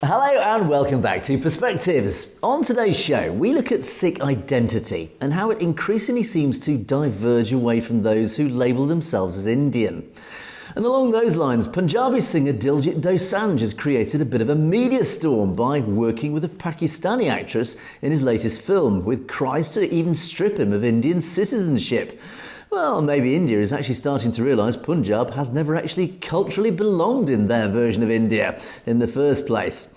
Hello and welcome back to Perspectives. On today's show, we look at Sikh identity and how it increasingly seems to diverge away from those who label themselves as Indian. And along those lines, Punjabi singer Diljit Dosanjh has created a bit of a media storm by working with a Pakistani actress in his latest film, with cries to even strip him of Indian citizenship. Well, maybe India is actually starting to realise Punjab has never actually culturally belonged in their version of India in the first place.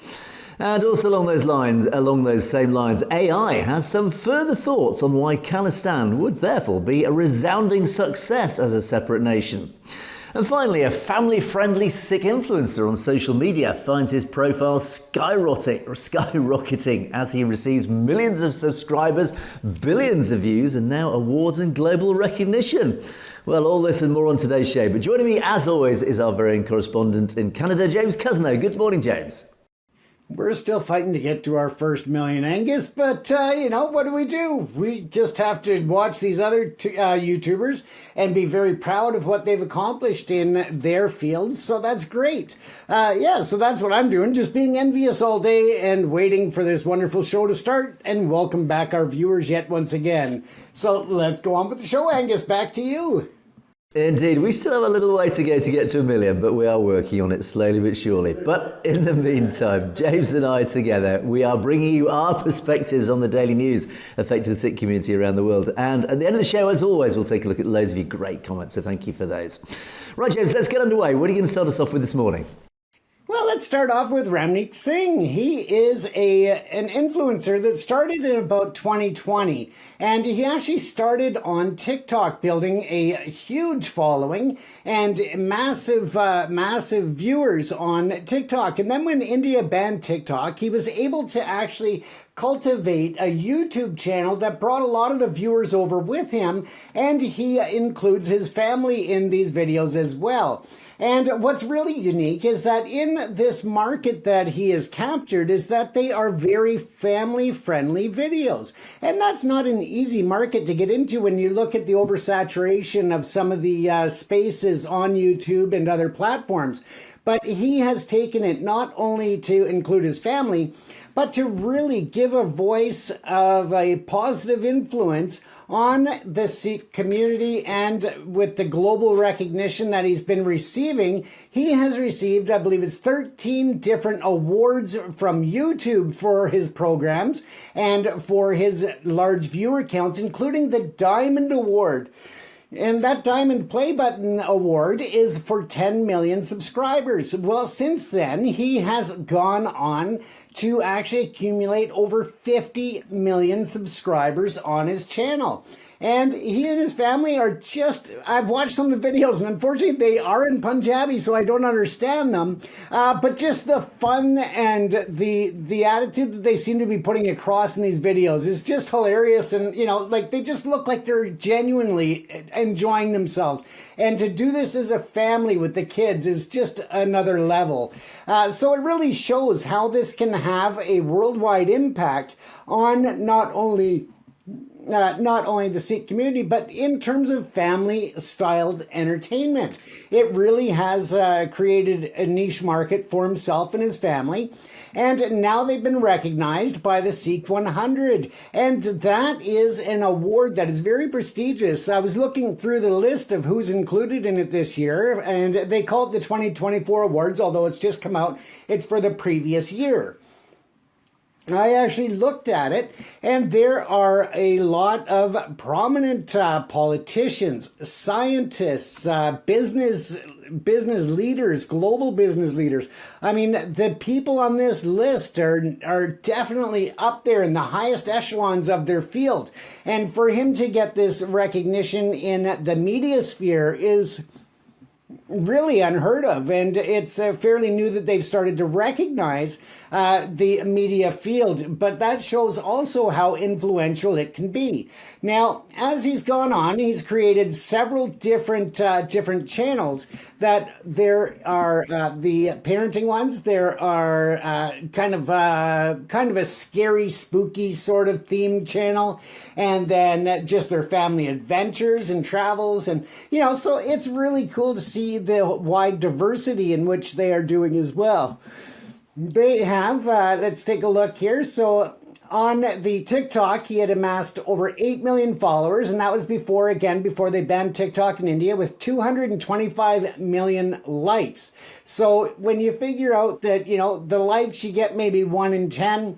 And also along those same lines, AI has some further thoughts on why Khalistan would therefore be a resounding success as a separate nation. And finally, a family-friendly Sikh influencer on social media finds his profile skyrocketing as he receives millions of subscribers, billions of views, and now awards and global recognition. Well, all this and more on today's show. But joining me, as always, is our very own correspondent in Canada, James Cousineau. Good morning, James. We're still fighting to get to our first million, Angus, but, what do? We just have to watch these other YouTubers and be very proud of what they've accomplished in their fields, so that's great. So that's what I'm doing, just being envious all day and waiting for this wonderful show to start, and welcome back our viewers yet once again. So let's go on with the show, Angus, back to you. Indeed, we still have a little way to go to get to a million, but we are working on it slowly but surely. But in the meantime, James and I together, we are bringing you our perspectives on the daily news affecting the Sikh community around the world. And at the end of the show, as always, we'll take a look at loads of your great comments, so thank you for those. Right, James, let's get underway. What are you going to start us off with this morning? Well, let's start off with Ramneek Singh. He is an influencer that started in about 2020, and he actually started on TikTok, building a huge following and massive viewers on TikTok. And then when India banned TikTok, he was able to actually cultivate a YouTube channel that brought a lot of the viewers over with him, and he includes his family in these videos as well. And what's really unique is that in this market that he has captured is that they are very family-friendly videos. And that's not an easy market to get into when you look at the oversaturation of some of the spaces on YouTube and other platforms. But he has taken it not only to include his family, but to really give a voice of a positive influence on the Sikh community. And with the global recognition that he's been receiving, he has received, I believe it's 13 different awards from YouTube for his programs and for his large viewer counts, including the Diamond Award. And that Diamond Play Button Award is for 10 million subscribers. Well, since then, he has gone on to actually accumulate over 50 million subscribers on his channel. And he and his family are I've watched some of the videos, and unfortunately they are in Punjabi, so I don't understand them. But just the fun and the attitude that they seem to be putting across in these videos is just hilarious. And, they just look like they're genuinely enjoying themselves. And to do this as a family with the kids is just another level. So it really shows how this can have a worldwide impact on not only the Sikh community, but in terms of family-styled entertainment. It really has created a niche market for himself and his family, and now they've been recognized by the Sikh 100, and that is an award that is very prestigious. I was looking through the list of who's included in it this year, and they call it the 2024 awards, although it's just come out. It's for the previous year. I actually looked at it, and there are a lot of prominent politicians, scientists, business leaders, global business leaders. I mean, the people on this list are definitely up there in the highest echelons of their field. And for him to get this recognition in the media sphere is really unheard of, and it's fairly new that they've started to recognize the media field, but that shows also how influential it can be. Now, as he's gone on, he's created several different channels. That there are the parenting ones. There are kind of a scary, spooky sort of themed channel, and then just their family adventures and travels, and so it's really cool to see the wide diversity in which they are doing as well. They have. Let's take a look here. So on the TikTok, he had amassed over 8 million followers, and that was before they banned TikTok in India, with 225 million likes. So when you figure out that, the likes, you get maybe 1 in 10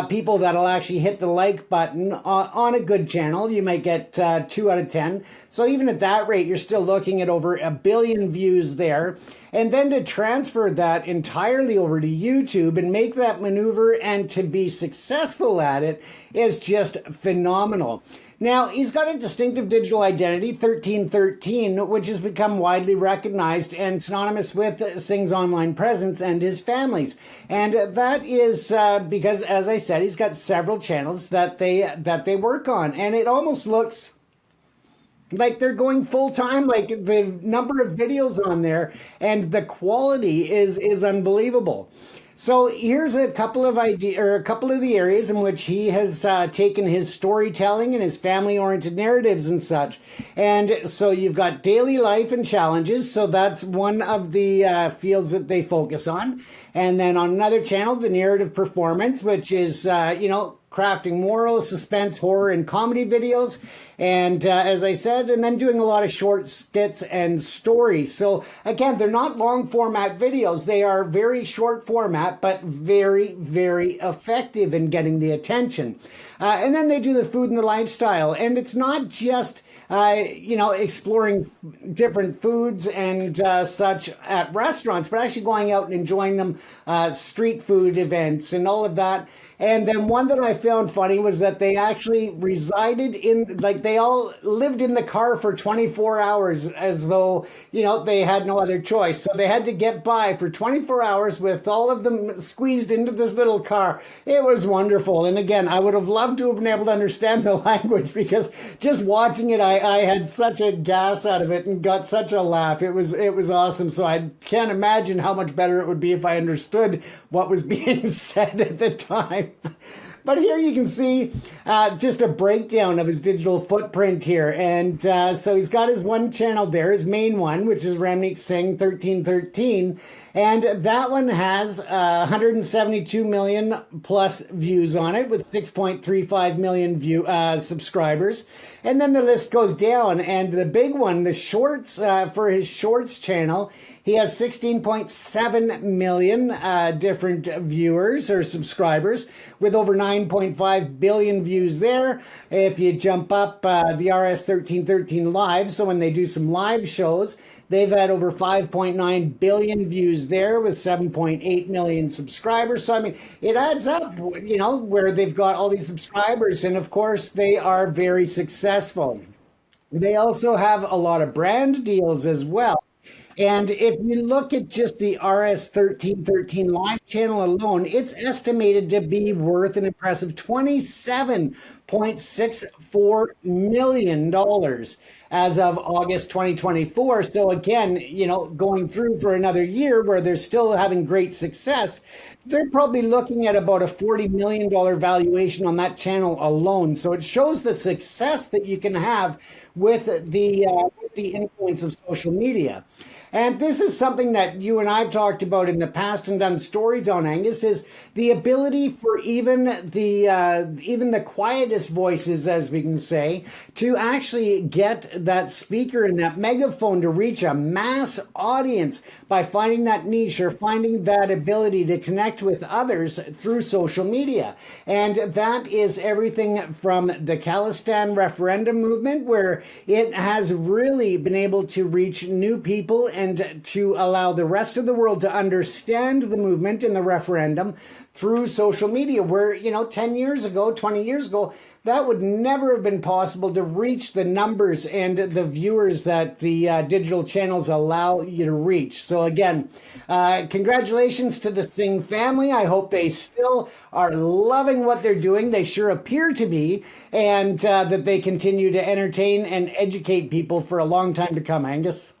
people that'll actually hit the like button on a good channel. You might get 2 out of 10. So even at that rate, you're still looking at over 1 billion views there. And then to transfer that entirely over to YouTube and make that maneuver and to be successful at it is just phenomenal. Now, he's got a distinctive digital identity, 1313, which has become widely recognized and synonymous with Singh's online presence and his family's. And that is because, as I said, he's got several channels that they work on. And it almost looks like they're going full time, like the number of videos on there and the quality is unbelievable. So here's a couple of the areas in which he has taken his storytelling and his family-oriented narratives and such. And so you've got daily life and challenges. So that's one of the fields that they focus on. And then on another channel, the narrative performance, which is, crafting moral, suspense, horror, and comedy videos. And as I said, and then doing a lot of short skits and stories. So again, they're not long format videos. They are very short format, but very, very effective in getting the attention. And then they do the food and the lifestyle. And it's not just exploring different foods and such at restaurants, but actually going out and enjoying them, street food events and all of that. And then one that I found funny was that they actually resided they all lived in the car for 24 hours as though, they had no other choice. So they had to get by for 24 hours with all of them squeezed into this little car. It was wonderful. And again, I would have loved to have been able to understand the language, because just watching it, I had such a gas out of it and got such a laugh. It was awesome. So I can't imagine how much better it would be if I understood what was being said at the time. But here you can see just a breakdown of his digital footprint here. And so he's got his one channel there, his main one, which is Ramneek Singh 1313. And that one has 172 million plus views on it, with 6.35 million subscribers. And then the list goes down. And the big one, the shorts, for his shorts channel, he has 16.7 million different viewers or subscribers, with over 9.5 billion views there. If you jump up the RS1313 Live, so when they do some live shows, they've had over 5.9 billion views there, with 7.8 million subscribers. So, I mean, it adds up, where they've got all these subscribers. And of course, they are very successful. They also have a lot of brand deals as well. And if you look at just the RS1313 Live channel alone, it's estimated to be worth an impressive $27.64 million as of August 2024. So again, going through for another year where they're still having great success, they're probably looking at about a $40 million valuation on that channel alone. So it shows the success that you can have with the influence of social media. And this is something that you and I've talked about in the past and done stories on, Angus, is the ability for even the quietest voices, as we can say, to actually get that speaker and that megaphone to reach a mass audience by finding that niche or finding that ability to connect with others through social media. And that is everything from the Khalistan referendum movement, where it has really been able to reach new people and to allow the rest of the world to understand the movement in the referendum through social media, where, 10 years ago, 20 years ago, that would never have been possible to reach the numbers and the viewers that the digital channels allow you to reach. So again, congratulations to the Singh family. I hope they still are loving what they're doing. They sure appear to be, and that they continue to entertain and educate people for a long time to come, Angus.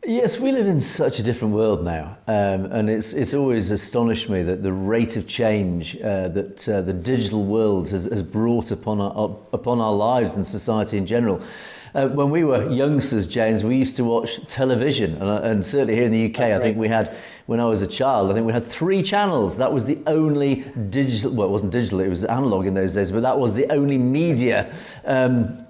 Yes, we live in such a different world now, and it's always astonished me that the rate of change that the digital world has brought upon our lives and society in general. When we were youngsters, James, we used to watch television, and certainly here in the UK, I think we had when I was a child, I think we had 3 channels. That was the only digital, well, it wasn't digital, it was analog in those days, but that was the only media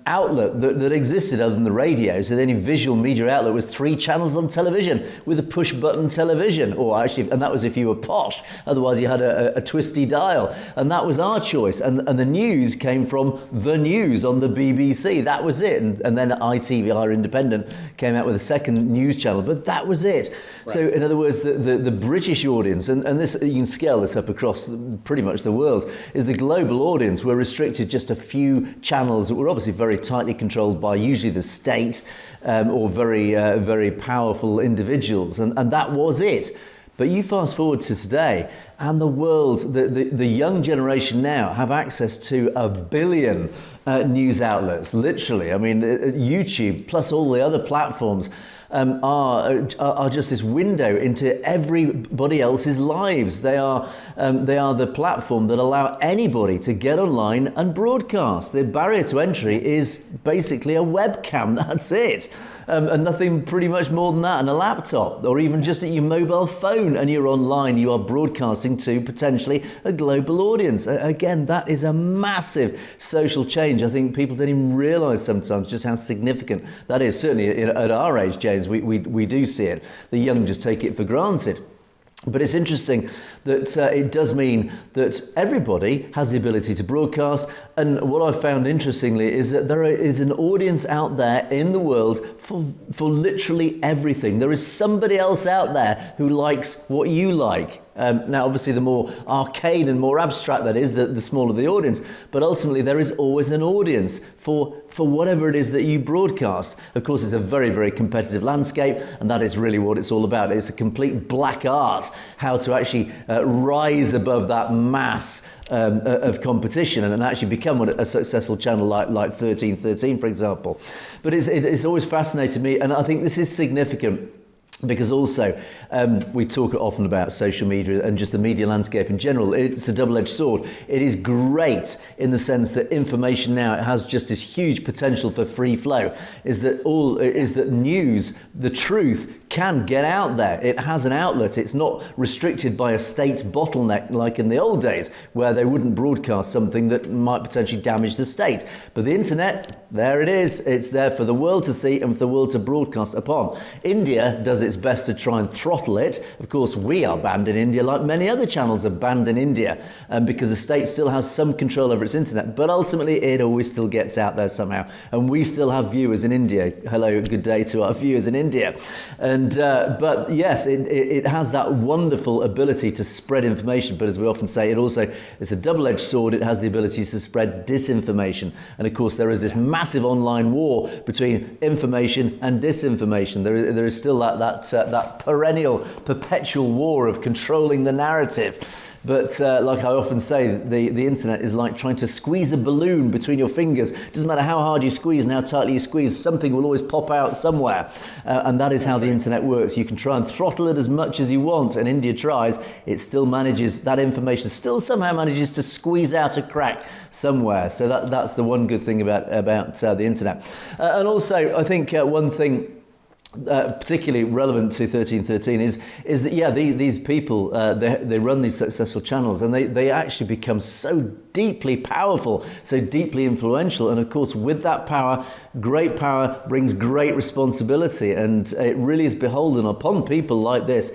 outlet that existed other than the radio. So the only visual media outlet was 3 channels on television with a push button television, or actually, and that was if you were posh. Otherwise you had a twisty dial, and that was our choice. And the news came from the news on the BBC. That was it. And then ITV, our independent, came out with a second news channel, but that was it. Right. So in other words, the British audience, and this, you can scale this up across pretty much the world, is the global audience were restricted just a few channels that were obviously very tightly controlled by usually the state or very powerful individuals, and that was it. But you fast forward to today, and the world, the young generation now have access to 1 billion news outlets, literally. I mean, YouTube plus all the other platforms are just this window into everybody else's lives. They are the platform that allow anybody to get online and broadcast. The barrier to entry is basically a webcam. That's it, and nothing pretty much more than that, and a laptop, or even just at your mobile phone, and you're online. You are broadcasting to potentially a global audience. Again, that is a massive social change. I think people don't even realise sometimes just how significant that is. Certainly at our age, James, we do see it. The young just take it for granted. But it's interesting that it does mean that everybody has the ability to broadcast. And what I've found interestingly is that there is an audience out there in the world for literally everything. There is somebody else out there who likes what you like. Now, obviously, the more arcane and more abstract that is, the smaller the audience. But ultimately, there is always an audience for whatever it is that you broadcast. Of course, it's a very, very competitive landscape, and that is really what it's all about. It's a complete black art, how to actually rise above that mass of competition and actually become a successful channel like 1313, for example. But it's always fascinated me, and I think this is significant. Because also, we talk often about social media and just the media landscape in general. It's a double-edged sword. It is great in the sense that information now, it has just this huge potential for free flow. Is that news, the truth, can get out there. It has an outlet. It's not restricted by a state bottleneck like in the old days, where they wouldn't broadcast something that might potentially damage the state. But the internet, there it is. It's there for the world to see and for the world to broadcast upon. India does its best to try and throttle it. Of course, we are banned in India, like many other channels are banned in India, because the state still has some control over its internet. But ultimately, it always still gets out there somehow. And we still have viewers in India. Hello, good day to our viewers in India. But yes, it has that wonderful ability to spread information. But as we often say, it's a double-edged sword. It has the ability to spread disinformation. And of course, there is this massive online war between information and disinformation. There is still that perennial, perpetual war of controlling the narrative. But like I often say, the internet is like trying to squeeze a balloon between your fingers. It doesn't matter how hard you squeeze and how tightly you squeeze, something will always pop out somewhere. And that is how the internet works. You can try and throttle it as much as you want, and India tries. It still manages, that information still somehow manages to squeeze out a crack somewhere. So that's the one good thing about the internet. And also, I think one thing particularly relevant to 1313 is that these people they run these successful channels, and they actually become so deeply powerful, so deeply influential, and of course with that power, great power brings great responsibility, and it really is beholden upon people like this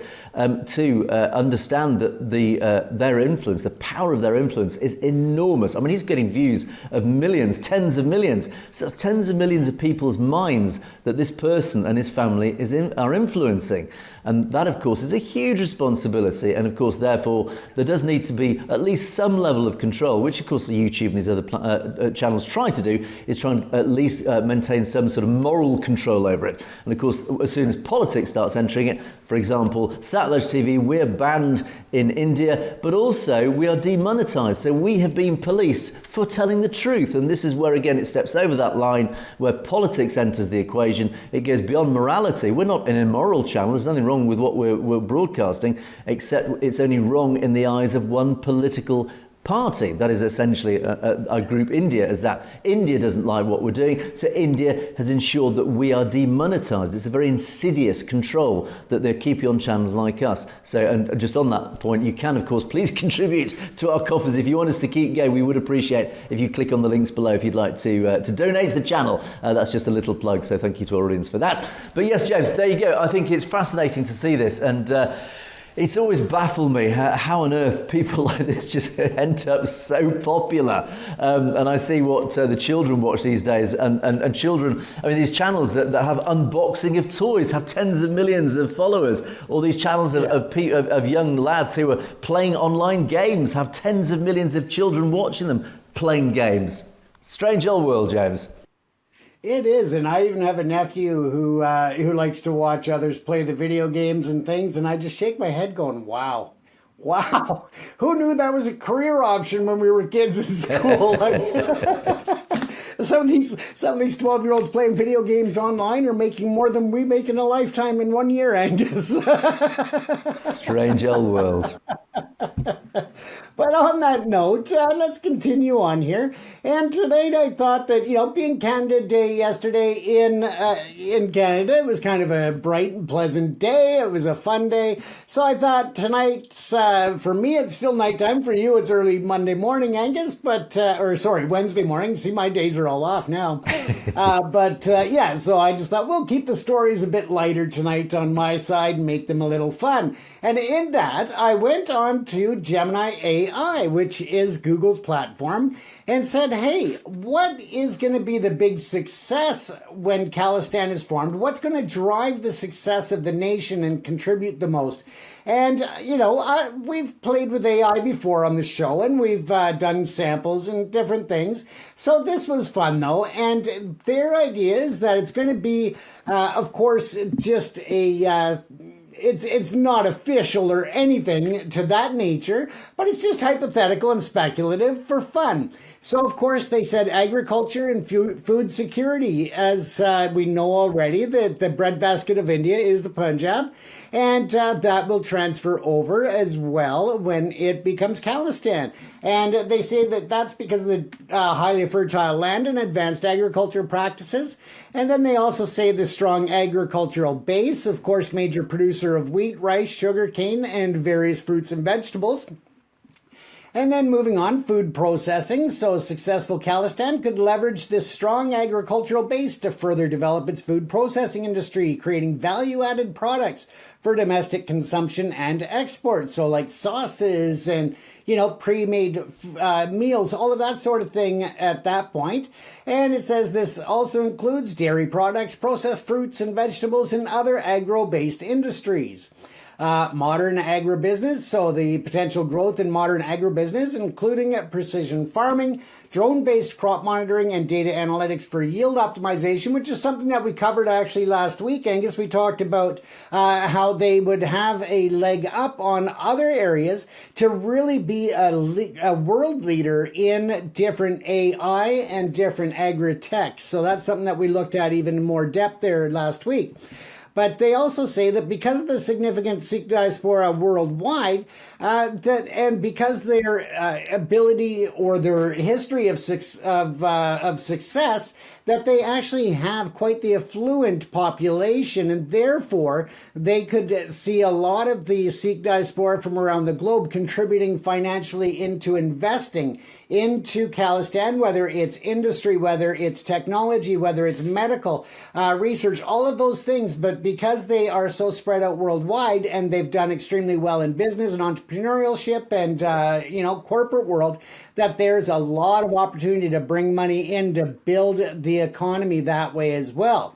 to understand that their influence, the power of their influence is enormous. I mean, he's getting views of millions, tens of millions, so that's tens of millions of people's minds that this person and his family are influencing. And that, of course, is a huge responsibility. And, of course, therefore, there does need to be at least some level of control, which, of course, YouTube and these other channels try to do, is try and at least maintain some sort of moral control over it. And, of course, as soon as politics starts entering it, for example, satellite TV, we're banned in India, but also we are demonetized. So we have been policed for telling the truth. And this is where, again, it steps over that line where politics enters the equation. It goes beyond morality. We're not an immoral channel. There's nothing wrong with what we're broadcasting, except it's only wrong in the eyes of one political party that is essentially a group India, as that India doesn't like what we're doing, so India has ensured that we are demonetized. It's a very insidious control that they're keeping on channels like us. So, and just on that point, you can of course please contribute to our coffers. If you want us to keep going, we would appreciate if you click on the links below if you'd like to donate to the channel. That's just a little plug, so thank you to our audience for that. But yes, James, there you go. I think it's fascinating to see this, and it's always baffled me how on earth people like this just end up so popular. And I see what the children watch these days, and children, I mean, these channels that have unboxing of toys have tens of millions of followers. All these channels of young lads who are playing online games have tens of millions of children watching them playing games. Strange old world, James. It is, and I even have a nephew who likes to watch others play the video games and things, and I just shake my head going, wow. Wow, who knew that was a career option when we were kids in school? Some of these 12-year-olds playing video games online are making more than we make in a lifetime in 1 year, Angus. Strange old world. But on that note, let's continue on here. And tonight I thought that, being Canada Day yesterday in Canada, it was kind of a bright and pleasant day. It was a fun day. So I thought tonight's, for me, it's still nighttime. For you, it's early Monday morning, Angus, Wednesday morning. See, my days are all off now. So I just thought we'll keep the stories a bit lighter tonight on my side and make them a little fun. And in that, I went on to Gemini AI, which is Google's platform, and said, hey, what is going to be the big success when Khalistan is formed? What's going to drive the success of the nation and contribute the most? And, we've played with AI before on the show, and we've done samples and different things. So this was fun, though. And their idea is that it's going to be, of course, just a... It's not official or anything to that nature, but it's just hypothetical and speculative for fun. So, of course, they said agriculture and food security. As we know already, the breadbasket of India is the Punjab, and that will transfer over as well when it becomes Khalistan. And they say that that's because of the highly fertile land and advanced agriculture practices. And then they also say the strong agricultural base, of course, major producer of wheat, rice, sugarcane, and various fruits and vegetables. And then moving on, food processing. So successful Khalistan could leverage this strong agricultural base to further develop its food processing industry, creating value-added products for domestic consumption and export. So like sauces and, pre-made meals, all of that sort of thing at that point. And it says this also includes dairy products, processed fruits and vegetables, and other agro-based industries. Modern agribusiness, so the potential growth in modern agribusiness, including precision farming, drone-based crop monitoring, and data analytics for yield optimization, which is something that we covered actually last week, Angus. We talked about how they would have a leg up on other areas to really be a world leader in different AI and different agri-tech. So that's something that we looked at even in more depth there last week. But they also say that because of the significant Sikh diaspora worldwide, and because their ability or their history of success, that they actually have quite the affluent population, and therefore they could see a lot of the Sikh diaspora from around the globe contributing financially into investing into Khalistan, whether it's industry, whether it's technology, whether it's medical research, all of those things. But because they are so spread out worldwide and they've done extremely well in business and entrepreneurship and, corporate world, that there's a lot of opportunity to bring money in to build the economy that way as well.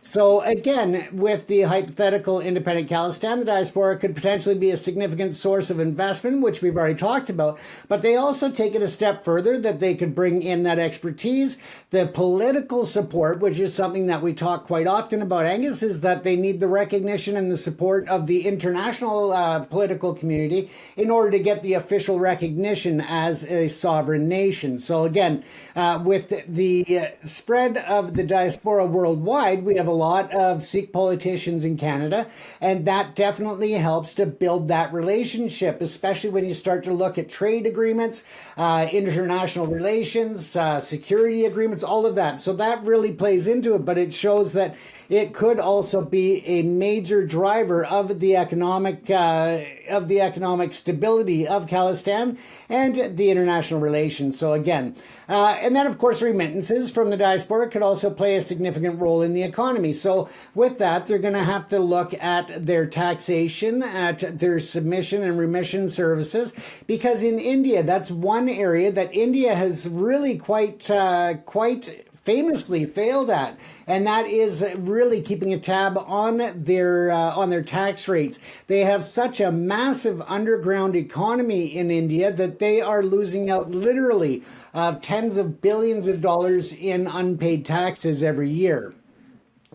So again, with the hypothetical independent Khalistan, the diaspora could potentially be a significant source of investment, which we've already talked about. But they also take it a step further, that they could bring in that expertise, the political support, which is something that we talk quite often about, Angus, is that they need the recognition and the support of the international political community in order to get the official recognition as a sovereign nation. So again, with the spread of the diaspora worldwide, we have have a lot of Sikh politicians in Canada, and that definitely helps to build that relationship, especially when you start to look at trade agreements, international relations, security agreements, all of that. So that really plays into it, but it shows that it could also be a major driver of the economic stability of Khalistan and the international relations. So again, and then of course remittances from the diaspora could also play a significant role in the economy. So with that, they're going to have to look at their taxation, at their submission and remission services, because in India, that's one area that India has really quite famously failed at, and that is really keeping a tab on their tax rates. They have such a massive underground economy in India that they are losing out literally tens of billions of dollars in unpaid taxes every year.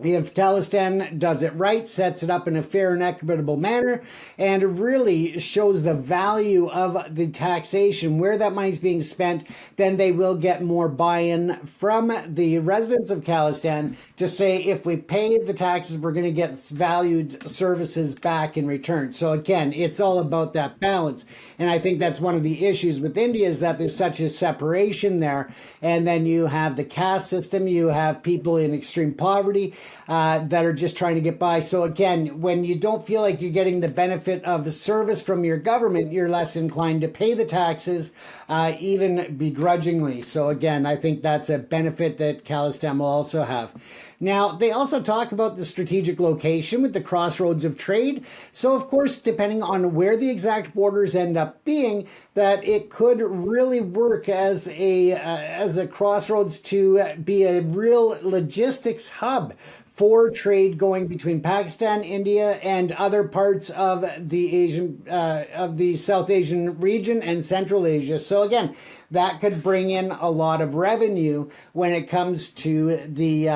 If Khalistan does it right, sets it up in a fair and equitable manner, and really shows the value of the taxation, where that money is being spent, then they will get more buy-in from the residents of Khalistan to say, if we pay the taxes, we're going to get valued services back in return. So again, it's all about that balance. And I think that's one of the issues with India, is that there's such a separation there. And then you have the caste system, you have people in extreme poverty, that are just trying to get by. So again, when you don't feel like you're getting the benefit of the service from your government, you're less inclined to pay the taxes, even begrudgingly. So again, I think that's a benefit that Khalistan will also have. Now, they also talk about the strategic location with the crossroads of trade. So, of course, depending on where the exact borders end up being, that it could really work as a crossroads to be a real logistics hub for trade going between Pakistan, India, and other parts of the South Asian region and Central Asia. So again, that could bring in a lot of revenue when it comes to the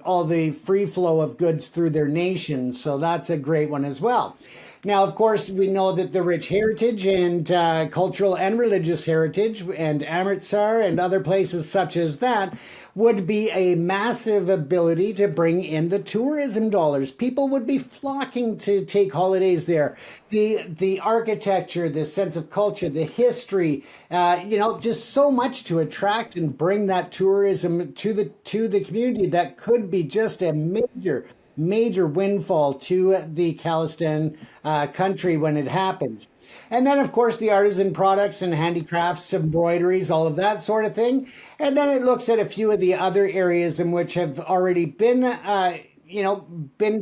all the free flow of goods through their nation. So that's a great one as well. Now, of course, we know that the rich heritage and cultural and religious heritage and Amritsar and other places such as that would be a massive ability to bring in the tourism dollars. People would be flocking to take holidays there. The architecture, the sense of culture, the history, just so much to attract and bring that tourism to the community that could be just a major windfall to the Khalistan country when it happens. And then, of course, the artisan products and handicrafts, embroideries, all of that sort of thing. And then it looks at a few of the other areas in which have already been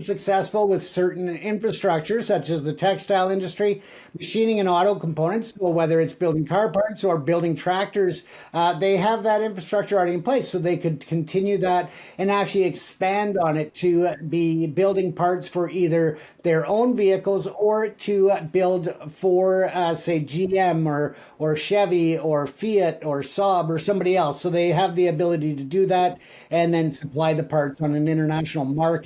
successful with certain infrastructure, such as the textile industry, machining and auto components. So whether it's building car parts or building tractors, they have that infrastructure already in place. So they could continue that and actually expand on it to be building parts for either their own vehicles or to build for, say, GM or Chevy or Fiat or Saab or somebody else. So they have the ability to do that and then supply the parts on an international market.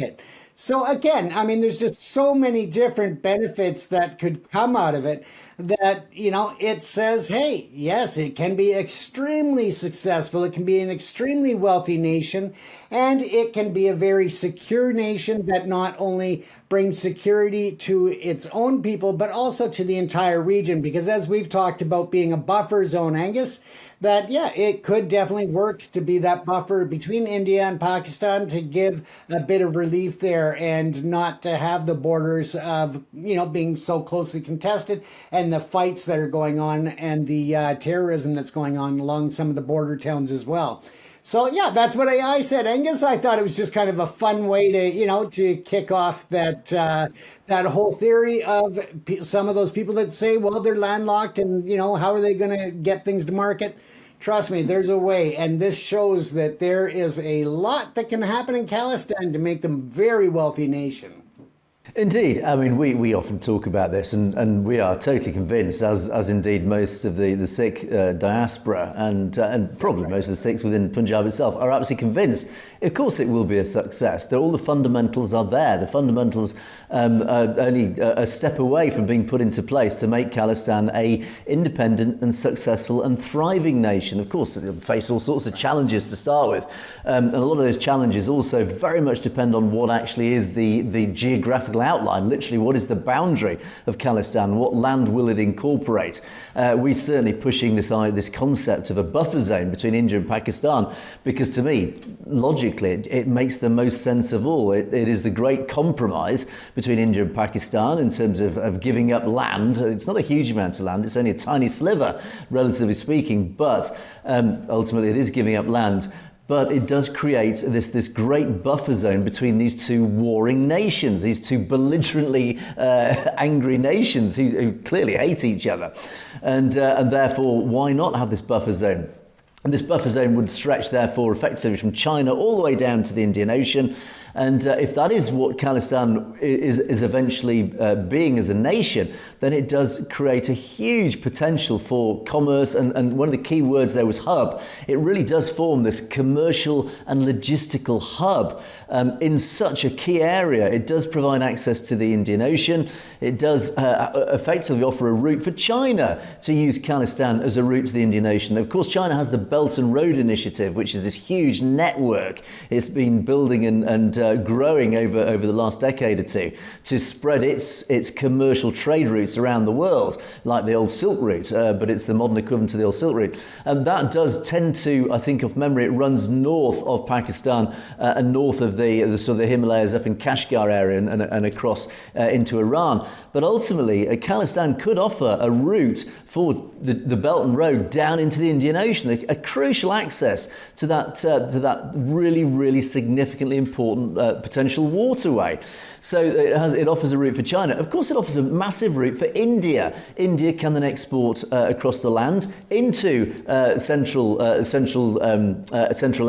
So again, I mean, there's just so many different benefits that could come out of it that, it says, hey, yes, it can be extremely successful. It can be an extremely wealthy nation, and it can be a very secure nation that not only brings security to its own people, but also to the entire region. Because as we've talked about being a buffer zone, Angus, that, yeah, it could definitely work to be that buffer between India and Pakistan to give a bit of relief there and not to have the borders of, being so closely contested and the fights that are going on and the terrorism that's going on along some of the border towns as well. So yeah, that's what AI said, Angus. I thought it was just kind of a fun way to, to kick off that whole theory of some of those people that say, well, they're landlocked and, how are they going to get things to market? Trust me, there's a way. And this shows that there is a lot that can happen in Khalistan to make them a very wealthy nation. Indeed. I mean, we often talk about this, and we are totally convinced, as indeed most of the Sikh diaspora and probably most of the Sikhs within Punjab itself are absolutely convinced. Of course it will be a success. All the fundamentals are there. The fundamentals are only a step away from being put into place to make Khalistan a independent and successful and thriving nation. Of course, it'll face all sorts of challenges to start with. And a lot of those challenges also very much depend on what actually is the geographical outline, literally what is the boundary of Khalistan, what land will it incorporate. We're certainly pushing this concept of a buffer zone between India and Pakistan because to me, logically, it makes the most sense of all. It is the great compromise between India and Pakistan in terms of giving up land. It's not a huge amount of land, it's only a tiny sliver, relatively speaking, but ultimately it is giving up land. But it does create this great buffer zone between these two warring nations, these two belligerently angry nations who clearly hate each other. And therefore, why not have this buffer zone? And this buffer zone would stretch, therefore, effectively from China all the way down to the Indian Ocean. And if that is what Khalistan is eventually being as a nation, then it does create a huge potential for commerce. And one of the key words there was hub. It really does form this commercial and logistical hub in such a key area. It does provide access to the Indian Ocean. It does effectively offer a route for China to use Khalistan as a route to the Indian Ocean. Of course, China has the Belt and Road Initiative, which is this huge network it's been building and growing over the last decade or two to spread its commercial trade routes around the world, like the old Silk Route, but it's the modern equivalent to the old Silk Route. And that does tend to, I think of memory, it runs north of Pakistan and north of the sort of the Himalayas up in Kashgar area and across into Iran. But ultimately, Khalistan could offer a route for the Belt and Road down into the Indian Ocean, a crucial access to that really, really significantly important potential waterway. So it offers a route for China. Of course, it offers a massive route for India. India can then export across the land into Central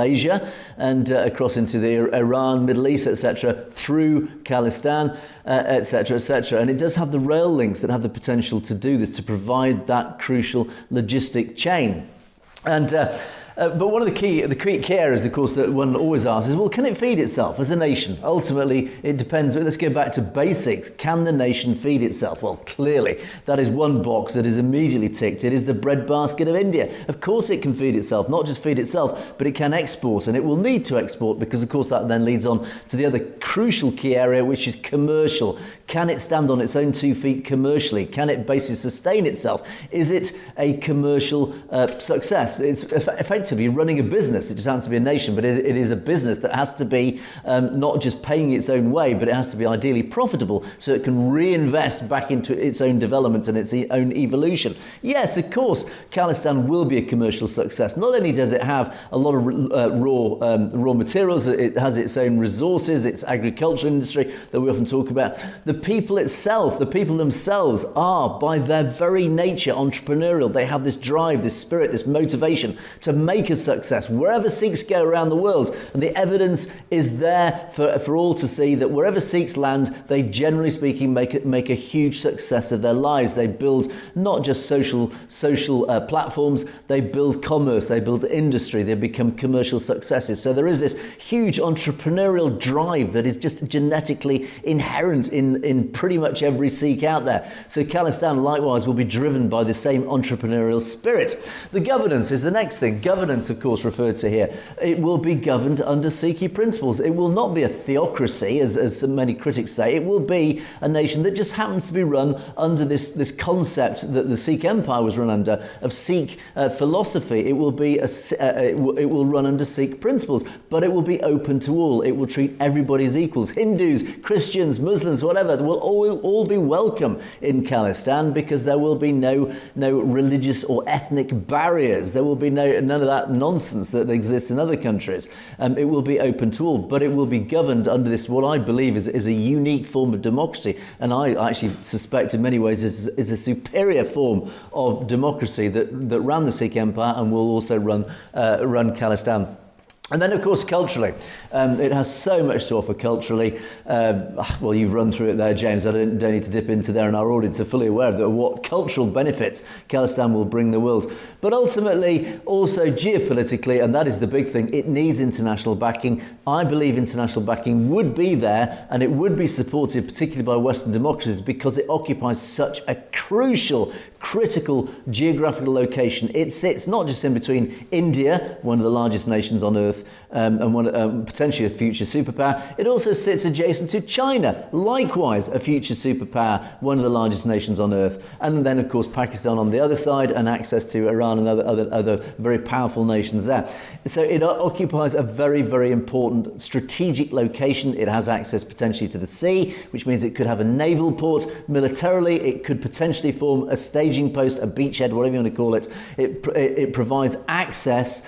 Asia and across into the Iran, Middle East, etc., through Khalistan, etc., etc. And it does have the rail links that have the potential to do this, to provide that crucial logistic chain. And but one of the key areas, of course, that one always asks is, well, can it feed itself as a nation? Ultimately, it depends. Let's go back to basics. Can the nation feed itself? Well, clearly, that is one box that is immediately ticked. It is the breadbasket of India. Of course it can feed itself, not just feed itself, but it can export, and it will need to export because, of course, that then leads on to the other crucial key area, which is commercial. Can it stand on its own 2 feet commercially? Can it basically sustain itself? Is it a commercial success? It's effectively running a business. It just happens to be a nation, but it is a business that has to be not just paying its own way, but it has to be ideally profitable so it can reinvest back into its own development and its own evolution. Yes, of course, Khalistan will be a commercial success. Not only does it have a lot of raw materials, it has its own resources, its agricultural industry that we often talk about. The people themselves are, by their very nature, entrepreneurial. They have this drive, this spirit, this motivation to make a success wherever Sikhs go around the world, and the evidence is there for all to see that wherever Sikhs land, they generally speaking make a huge success of their lives. They build not just social platforms, they build commerce, they build industry, they become commercial successes. So there is this huge entrepreneurial drive that is just genetically inherent in pretty much every Sikh out there. So Khalistan likewise will be driven by the same entrepreneurial spirit. The governance is the next thing. Governance, of course, referred to here. It will be governed under Sikhi principles. It will not be a theocracy, as so many critics say. It will be a nation that just happens to be run under this concept that the Sikh Empire was run under, of Sikh philosophy. It will be it will run under Sikh principles, but it will be open to all. It will treat everybody as equals. Hindus, Christians, Muslims, whatever, will all be welcome in Khalistan because there will be no religious or ethnic barriers. There will be none of that nonsense that exists in other countries. It will be open to all, but it will be governed under this, what I believe is a unique form of democracy, and I actually suspect in many ways is a superior form of democracy that ran the Sikh Empire and will also run Khalistan. And then, of course, culturally, it has so much to offer culturally. Well, you've run through it there, James. I don't need to dip into there, and our audience are fully aware of what cultural benefits Khalistan will bring the world. But ultimately, also geopolitically, and that is the big thing, it needs international backing. I believe international backing would be there, and it would be supported, particularly by Western democracies, because it occupies such a crucial, critical geographical location. It sits not just in between India, one of the largest nations on earth, and potentially a future superpower. It also sits adjacent to China, likewise a future superpower, one of the largest nations on earth. And then, of course, Pakistan on the other side, and access to Iran and other very powerful nations there. So it occupies a very, very important strategic location. It has access potentially to the sea, which means it could have a naval port. Militarily, it could potentially form a staging post, a beachhead, whatever you want to call it. It provides access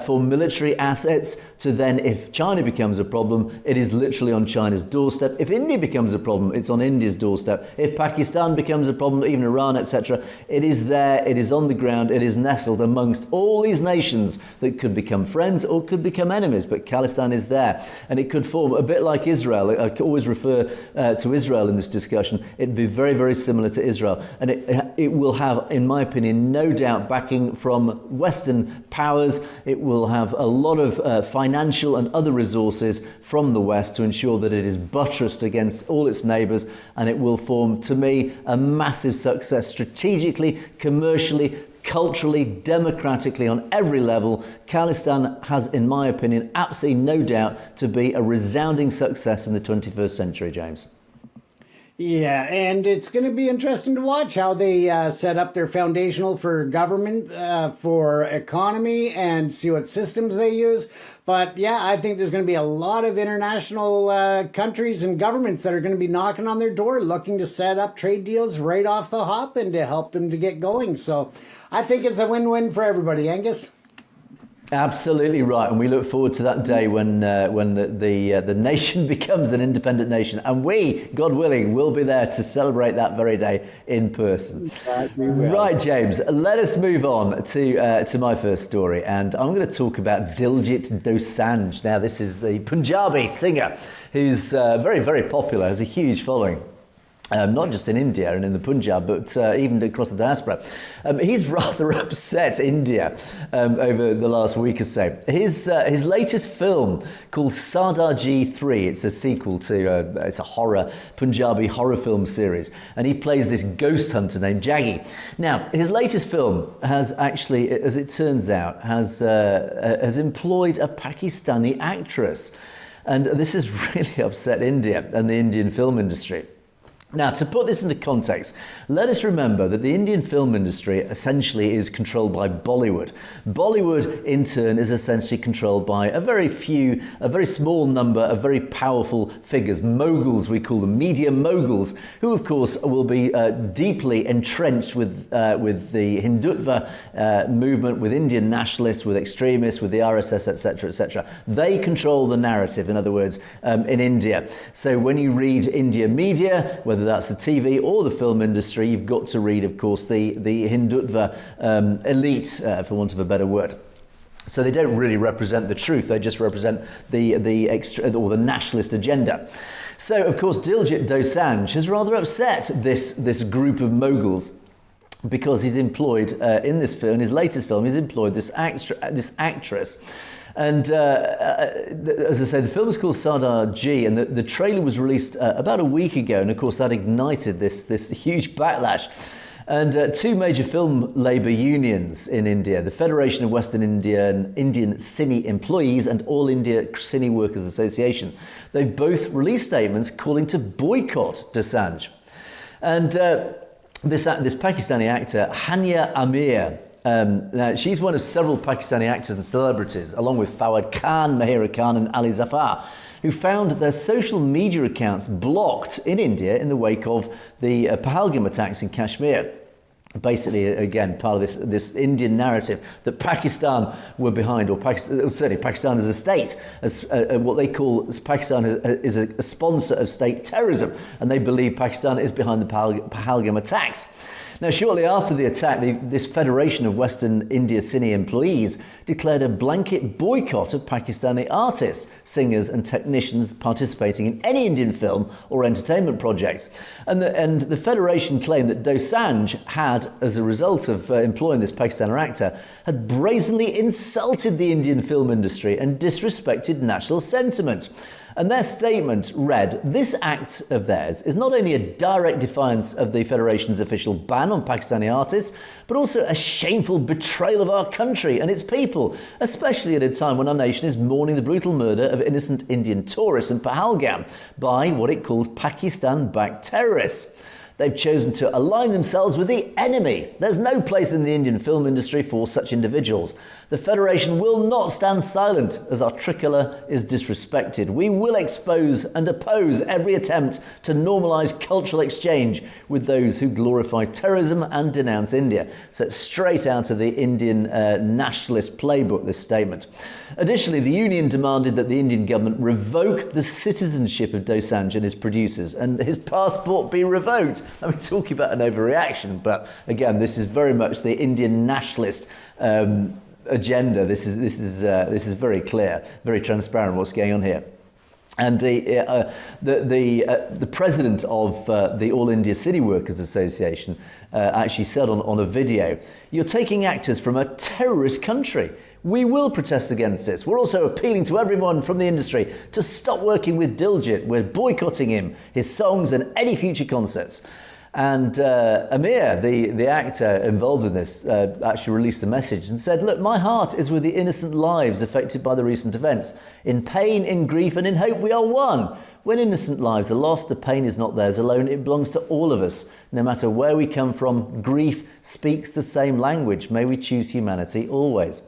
for military assets to then, if China becomes a problem, it is literally on China's doorstep. If India becomes a problem, it's on India's doorstep. If Pakistan becomes a problem, even Iran, etc., it is there, it is on the ground, it is nestled amongst all these nations that could become friends or could become enemies. But Khalistan is there, and it could form a bit like Israel. I always refer to Israel in this discussion. It'd be very, very similar to Israel, and it will have, in my opinion, no doubt backing from Western powers. It will have a lot of financial and other resources from the West to ensure that it is buttressed against all its neighbours, and it will form, to me, a massive success strategically, commercially, culturally, democratically, on every level. Khalistan has, in my opinion, absolutely no doubt to be a resounding success in the 21st century, James. Yeah, and it's going to be interesting to watch how they set up their foundational for government, for economy, and see what systems they use. But yeah, I think there's going to be a lot of international countries and governments that are going to be knocking on their door, looking to set up trade deals right off the hop and to help them to get going. So I think it's a win-win for everybody, Angus. Absolutely right, and we look forward to that day when the nation becomes an independent nation, and we, God willing, will be there to celebrate that very day in person. Right, James, let us move on to my first story, and I'm going to talk about Diljit Dosanjh. Now, this is the Punjabi singer who's very, very popular, has a huge following. Not just in India and in the Punjab, but even across the diaspora. He's rather upset India over the last week or so. His latest film, called Sardar Ji 3, it's a sequel to, it's a Punjabi horror film series, and he plays this ghost hunter named Jaggi. Now, his latest film has actually, as it turns out, has employed a Pakistani actress. And this has really upset India and the Indian film industry. Now, to put this into context, let us remember that the Indian film industry essentially is controlled by Bollywood. Bollywood, in turn, is essentially controlled by a very small number of very powerful figures, moguls we call them, media moguls, who of course will be deeply entrenched with the Hindutva movement, with Indian nationalists, with extremists, with the RSS, etc., etc. They control the narrative, in other words, in India. So when you read India media, whether that's the TV or the film industry, you've got to read, of course, the Hindutva elite, for want of a better word. So they don't really represent the truth; they just represent the nationalist agenda. So, of course, Diljit Dosanjh has rather upset this group of moguls, because he's employed in this film, in his latest film, he's employed this actress. And as I say, the film is called Sardar Ji, and the trailer was released about a week ago, and of course that ignited this huge backlash. And two major film labour unions in India, the Federation of Western Indian Cine Employees and All India Cine Workers Association, they've both released statements calling to boycott Dosanjh. And this Pakistani actor, Hania Amir, now, she's one of several Pakistani actors and celebrities, along with Fawad Khan, Mahira Khan and Ali Zafar, who found their social media accounts blocked in India in the wake of the Pahalgam attacks in Kashmir. Basically, again, part of this Indian narrative that Pakistan were behind, or certainly Pakistan as a state, as what they call Pakistan is a sponsor of state terrorism, and they believe Pakistan is behind the Pahalgam attacks. Now, shortly after the attack, this Federation of Western India Cine employees declared a blanket boycott of Pakistani artists, singers and technicians participating in any Indian film or entertainment projects. And the Federation claimed that Dosanjh had, as a result of employing this Pakistani actor, had brazenly insulted the Indian film industry and disrespected national sentiment. And their statement read, "This act of theirs is not only a direct defiance of the Federation's official ban on Pakistani artists, but also a shameful betrayal of our country and its people, especially at a time when our nation is mourning the brutal murder of innocent Indian tourists in Pahalgam by what it called Pakistan-backed terrorists. They've chosen to align themselves with the enemy. There's no place in the Indian film industry for such individuals. The Federation will not stand silent as our tricolour is disrespected. We will expose and oppose every attempt to normalise cultural exchange with those who glorify terrorism and denounce India." So it's straight out of the Indian nationalist playbook, this statement. Additionally, the union demanded that the Indian government revoke the citizenship of Dosanjh and his producers and his passport be revoked. I mean, talking about an overreaction, but again, this is very much the Indian nationalist agenda. This is very clear, very transparent what's going on here. And the president of the All India City Workers Association actually said on a video, "You're taking actors from a terrorist country. We will protest against this. We're also appealing to everyone from the industry to stop working with Diljit. We're boycotting him, his songs and any future concerts." And Amir, the actor involved in this, actually released a message and said, "Look, my heart is with the innocent lives affected by the recent events. In pain, in grief and in hope we are one. When innocent lives are lost, the pain is not theirs alone, it belongs to all of us. No matter where we come from, grief speaks the same language. May we choose humanity always."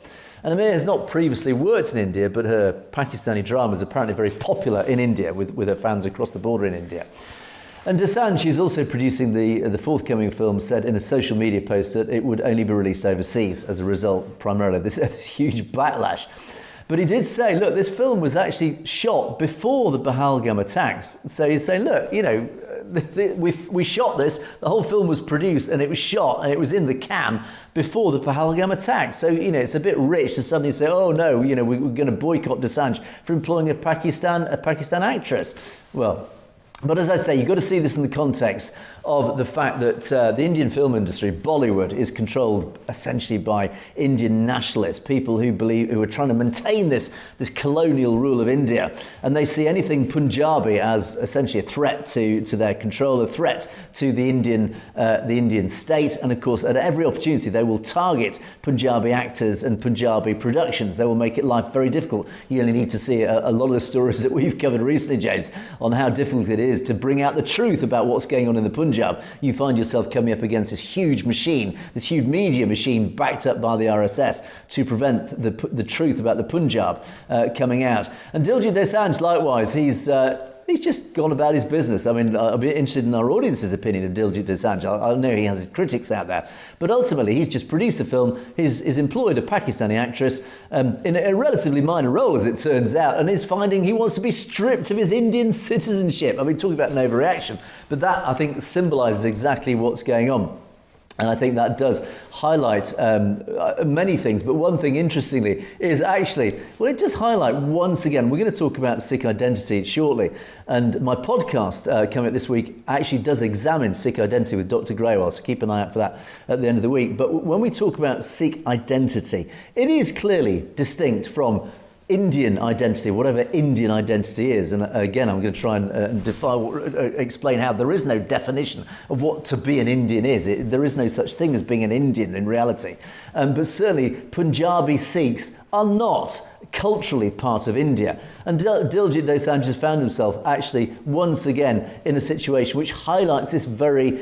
And Amir has not previously worked in India, but her Pakistani drama is apparently very popular in India with her fans across the border in India. And Dosanjh, who's also producing the forthcoming film, said in a social media post that it would only be released overseas as a result, primarily, of this huge backlash. But he did say, look, this film was actually shot before the Pahalgam attacks. So he's saying, look, you know, we shot this, the whole film was produced and it was shot and it was in the can before the Pahalgam attack. So, you know, it's a bit rich to suddenly say, oh no, you know, we're going to boycott Dosanjh for employing a Pakistan actress. Well, but as I say, you've got to see this in the context of the fact that the Indian film industry, Bollywood, is controlled essentially by Indian nationalists, people who are trying to maintain this colonial rule of India. And they see anything Punjabi as essentially a threat to their control, a threat to the Indian state. And of course, at every opportunity, they will target Punjabi actors and Punjabi productions. They will make it life very difficult. You only need to see a lot of the stories that we've covered recently, James, on how difficult it is to bring out the truth about what's going on in the Punjab. You find yourself coming up against this huge machine, this huge media machine backed up by the RSS to prevent the truth about the Punjab coming out. And Diljit Dosanjh, likewise, he's just gone about his business. I mean, I'll be interested in our audience's opinion of Diljit Dosanjh. I know he has his critics out there. But ultimately, he's just produced a film. He's employed a Pakistani actress in a relatively minor role, as it turns out, and is finding he wants to be stripped of his Indian citizenship. I mean, talking about an overreaction. But that, I think, symbolises exactly what's going on. And I think that does highlight many things. But one thing, interestingly, is actually, well, it does highlight once again, we're going to talk about Sikh identity shortly. And my podcast coming up this week actually does examine Sikh identity with Dr. Graywell. So keep an eye out for that at the end of the week. But when we talk about Sikh identity, it is clearly distinct from Indian identity, whatever Indian identity is. And again, I'm going to try and explain how there is no definition of what to be an Indian is. There is no such thing as being an Indian in reality. But certainly Punjabi Sikhs are not culturally part of India. And Diljit Dosanjh has found himself actually once again in a situation which highlights this very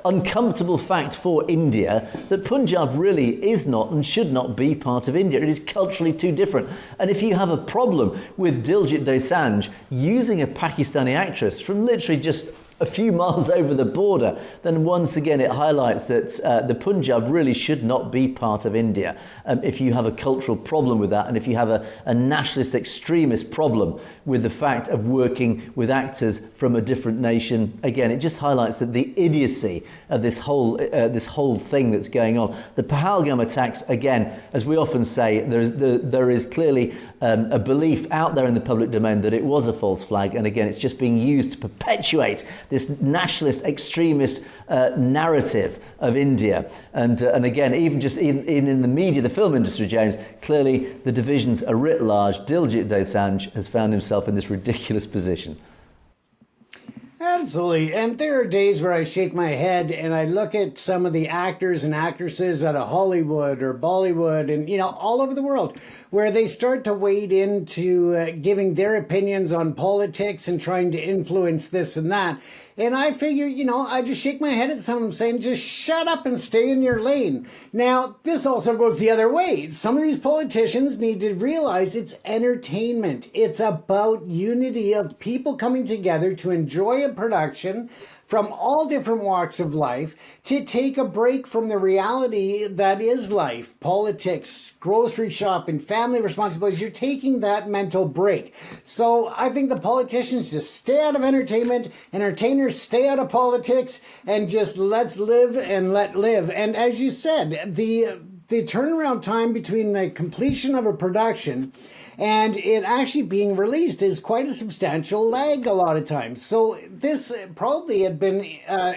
uncomfortable fact for India that Punjab really is not and should not be part of India. It is culturally too different. And if you have a problem with Diljit Dosanjh using a Pakistani actress from literally just a few miles over the border, then once again it highlights that the Punjab really should not be part of India. If you have a cultural problem with that, and if you have a nationalist extremist problem with the fact of working with actors from a different nation, again, it just highlights that the idiocy of this whole thing that's going on. The Pahalgam attacks, again, as we often say, there is clearly a belief out there in the public domain that it was a false flag, and again, it's just being used to perpetuate this nationalist extremist narrative of India. And again, even in the media, the film industry, James, clearly the divisions are writ large. Diljit Dosanjh has found himself in this ridiculous position. Absolutely. And there are days where I shake my head and I look at some of the actors and actresses out of Hollywood or Bollywood and, all over the world, where they start to wade into giving their opinions on politics and trying to influence this and that. And I figure, I just shake my head at some of them saying, just shut up and stay in your lane. Now, this also goes the other way. Some of these politicians need to realize it's entertainment. It's about unity of people coming together to enjoy a production from all different walks of life, to take a break from the reality that is life, politics, grocery shopping, family responsibilities. You're taking that mental break. So I think the politicians just stay out of entertainment, entertainers stay out of politics, and just let's live and let live. And as you said, the turnaround time between the completion of a production and it actually being released is quite a substantial lag a lot of times. So this probably had been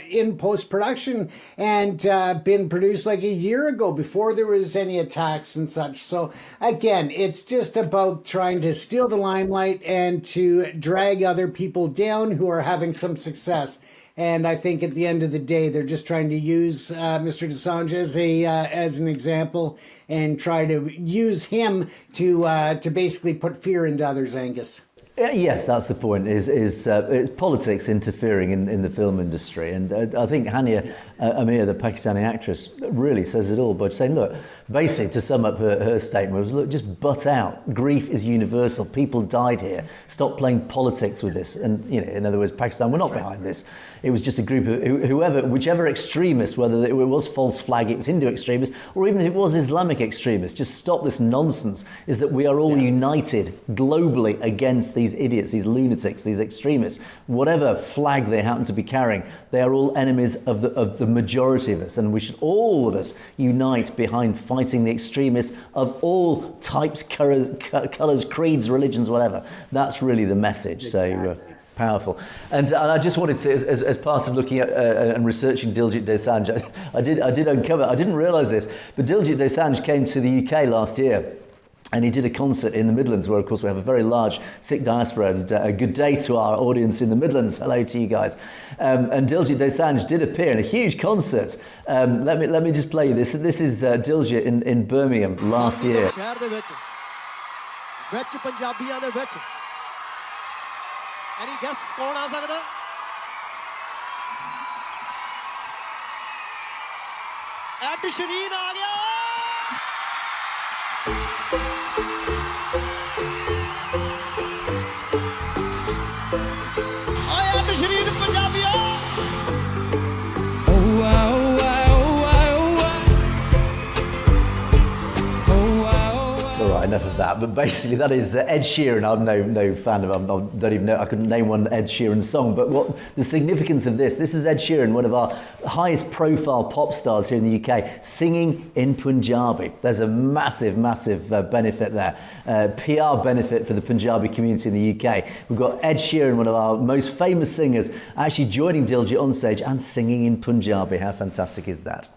in post-production and been produced like a year ago before there was any attacks and such. So again, it's just about trying to steal the limelight and to drag other people down who are having some success. And I think at the end of the day, they're just trying to use Mr. Dosanjh as an example and try to use him to basically put fear into others, Angus. Yes, that's the point, is politics interfering in the film industry. And I think Hania Amir, the Pakistani actress, really says it all by saying, look, basically, to sum up her statement, was, look, just butt out. Grief is universal. People died here. Stop playing politics with this. And, in other words, Pakistan, we're not behind this. It was just a group of whichever extremist, whether it was false flag, it was Hindu extremists, or even if it was Islamic extremists, just stop this nonsense, is that we are all united globally against these idiots, these lunatics, these extremists, whatever flag they happen to be carrying. They are all enemies of the majority of us, and we should all of us unite behind fighting the extremists of all types, colours, creeds, religions, whatever. That's really the message. Exactly. So powerful. And I just wanted to, as part of looking at and researching Diljit Dosanjh, I did uncover, I didn't realise this, but Diljit Dosanjh came to the UK last year. And he did a concert in the Midlands, where, of course, we have a very large Sikh diaspora. And a good day to our audience in the Midlands. Hello to you guys. And Diljit Dosanjh did appear in a huge concert. Let me just play you this. This is Diljit in Birmingham last year. Any guess kaun aa sakda? Ed Sheeran aa gaya. Ed Sheeran Punjabiya. Oh wow. Enough of that, but basically that is Ed Sheeran. I'm no fan of him. I don't even know, I couldn't name one Ed Sheeran song, but what the significance of this is Ed Sheeran, one of our highest profile pop stars here in the UK, singing in Punjabi. There's a massive benefit there, PR benefit for the Punjabi community in the UK. We've got Ed Sheeran, one of our most famous singers, actually joining Diljit on stage and singing in Punjabi. How fantastic is that?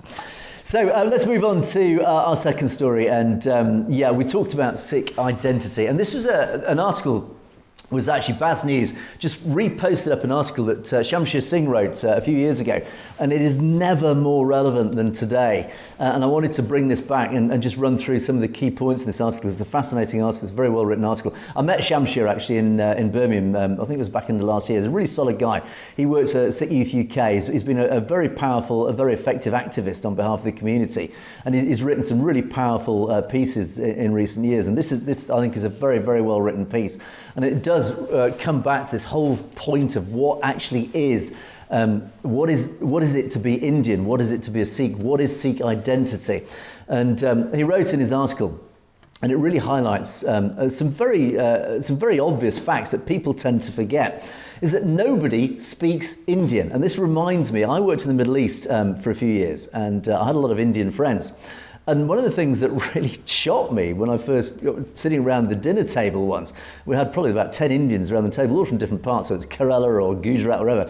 So let's move on to our second story. And we talked about Sikh identity. And this was an article, was actually Baz News just reposted up an article that Shamshir Singh wrote a few years ago, and it is never more relevant than today. And I wanted to bring this back and just run through some of the key points in this article. It's a fascinating article. It's a very well written article. I met Shamshir actually in Birmingham. I think it was back in the last year. He's a really solid guy. He works for Sikh Youth UK. He's been a very powerful, a very effective activist on behalf of the community, and he's written some really powerful pieces in recent years. And this I think is a very, very well written piece, and it does does come back to this whole point of what actually is, what is it to be Indian? What is it to be a Sikh? What is Sikh identity? And he wrote in his article, and it really highlights some very obvious facts that people tend to forget, is that nobody speaks Indian. And this reminds me, I worked in the Middle East for a few years, and I had a lot of Indian friends. And one of the things that really shocked me when I first got sitting around the dinner table once, we had probably about 10 Indians around the table, all from different parts, whether it's Kerala or Gujarat or wherever.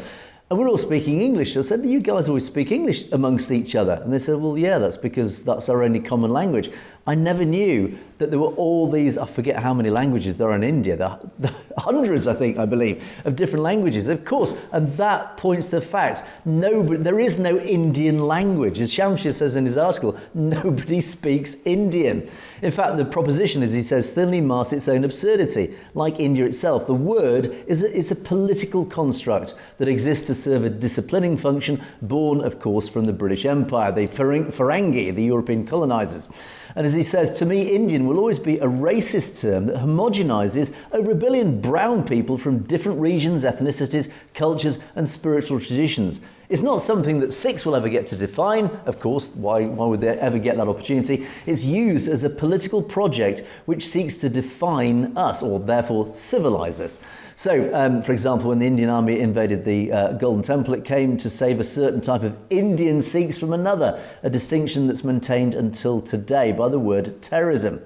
And we're all speaking English. I said, you guys always speak English amongst each other. And they said, well, yeah, that's because that's our only common language. I never knew that there were all these, I forget how many languages there are in India. There are hundreds, I believe, of different languages, of course. And that points to the fact, there is no Indian language. As Shamshir says in his article, nobody speaks Indian. In fact, the proposition, as he says, thinly masks its own absurdity. Like India itself, the word is a political construct that exists to serve a disciplining function, born, of course, from the British Empire, the Ferengi, the European colonisers. And as he says, to me, Indian will always be a racist term that homogenises over 1 billion brown people from different regions, ethnicities, cultures and spiritual traditions. It's not something that Sikhs will ever get to define. Of course, why would they ever get that opportunity? It's used as a political project which seeks to define us, or therefore civilise us. So, for example, when the Indian army invaded the Golden Temple, it came to save a certain type of Indian Sikhs from another, a distinction that's maintained until today by the word terrorism.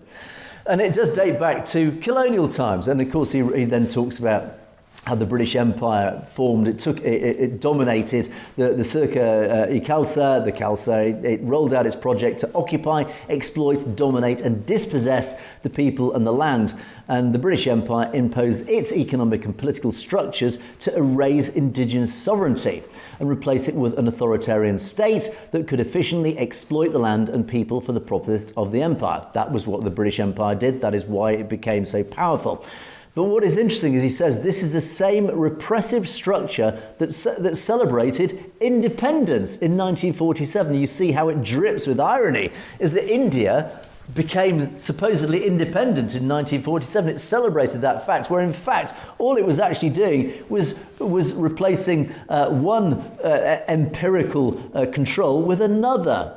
And it does date back to colonial times. And of course, he then talks about how the British Empire formed. It dominated the circa Khalsa, the Khalsa. It rolled out its project to occupy, exploit, dominate and dispossess the people and the land. And the British Empire imposed its economic and political structures to erase indigenous sovereignty and replace it with an authoritarian state that could efficiently exploit the land and people for the profit of the empire. That was what the British Empire did. That is why it became so powerful. But what is interesting is he says this is the same repressive structure that celebrated independence in 1947. You see how it drips with irony, is that India became supposedly independent in 1947. It celebrated that fact, where in fact all it was actually doing was replacing one empirical control with another.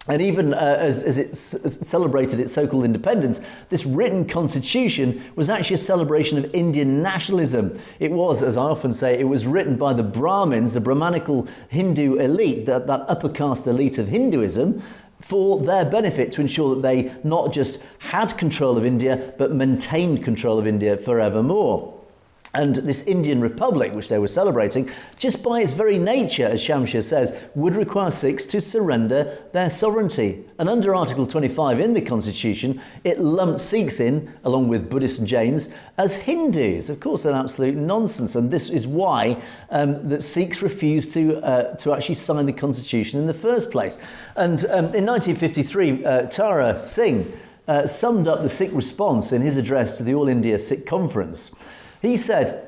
And even as it celebrated its so-called independence, this written constitution was actually a celebration of Indian nationalism. It was, as I often say, it was written by the Brahmins, the Brahmanical Hindu elite, that upper caste elite of Hinduism, for their benefit, to ensure that they not just had control of India, but maintained control of India forevermore. And this Indian Republic, which they were celebrating, just by its very nature, as Shamshir says, would require Sikhs to surrender their sovereignty. And under Article 25 in the Constitution, it lumped Sikhs in, along with Buddhists and Jains, as Hindus. Of course, they're absolute nonsense. And this is why that Sikhs refused to actually sign the Constitution in the first place. And in 1953, Tara Singh summed up the Sikh response in his address to the All India Sikh Conference. He said,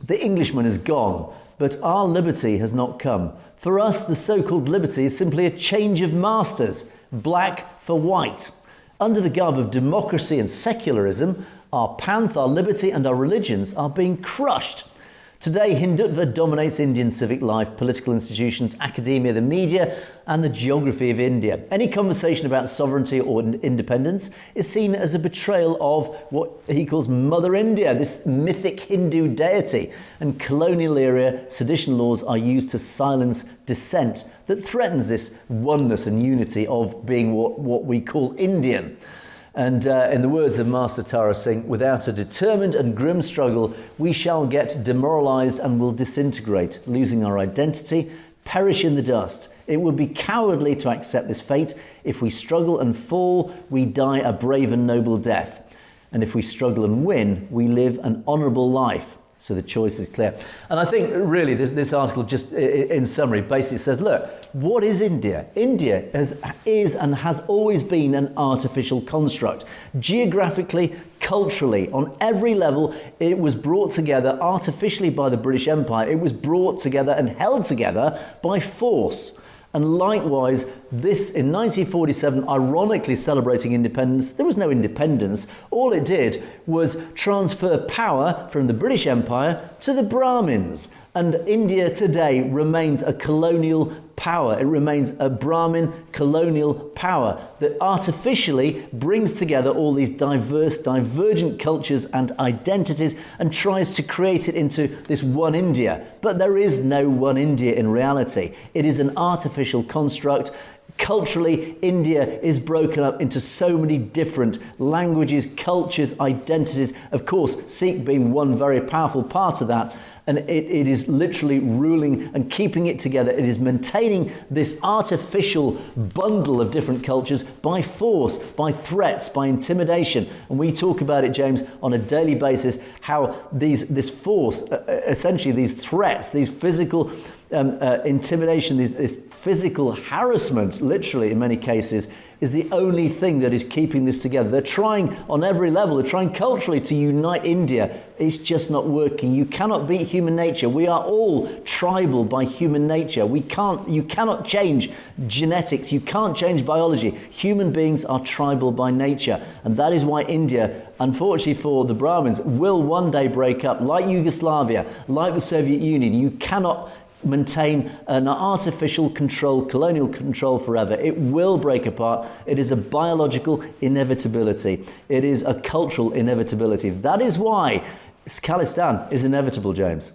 "The Englishman is gone, but our liberty has not come. For us, the so-called liberty is simply a change of masters, black for white. Under the garb of democracy and secularism, our panth, our liberty and our religions are being crushed. Today, Hindutva dominates Indian civic life, political institutions, academia, the media, and the geography of India. Any conversation about sovereignty or independence is seen as a betrayal of what he calls Mother India, this mythic Hindu deity. And colonial era sedition laws are used to silence dissent that threatens this oneness and unity of being what we call Indian." And in the words of Master Tara Singh, "Without a determined and grim struggle, we shall get demoralised and will disintegrate, losing our identity, perish in the dust. It would be cowardly to accept this fate. If we struggle and fall, we die a brave and noble death. And if we struggle and win, we live an honourable life." So the choice is clear. And I think really this article just in summary basically says, look, what is India? India is and has always been an artificial construct. Geographically, culturally, on every level, it was brought together artificially by the British Empire. It was brought together and held together by force. And likewise, this in 1947, ironically celebrating independence, there was no independence. All it did was transfer power from the British Empire to the Brahmins. And India today remains a colonial power. It remains a Brahmin colonial power that artificially brings together all these diverse, divergent cultures and identities and tries to create it into this one India. But there is no one India in reality. It is an artificial construct. Culturally, India is broken up into so many different languages, cultures, identities. Of course, Sikh being one very powerful part of that. And it is literally ruling and keeping it together. It is maintaining this artificial bundle of different cultures by force, by threats, by intimidation. And we talk about it, James, on a daily basis, how this force, essentially these threats, these physical intimidation, this physical harassment, literally in many cases, is the only thing that is keeping this together. They're trying on every level, they're trying culturally to unite India. It's just not working. You cannot beat human nature. We are all tribal by human nature. You cannot change genetics. You can't change biology. Human beings are tribal by nature. And that is why India, unfortunately for the Brahmins, will one day break up, like Yugoslavia, like the Soviet Union. You cannot maintain an artificial control, colonial control forever. It will break apart. It is a biological inevitability. It is a cultural inevitability. That is why Khalistan is inevitable, James.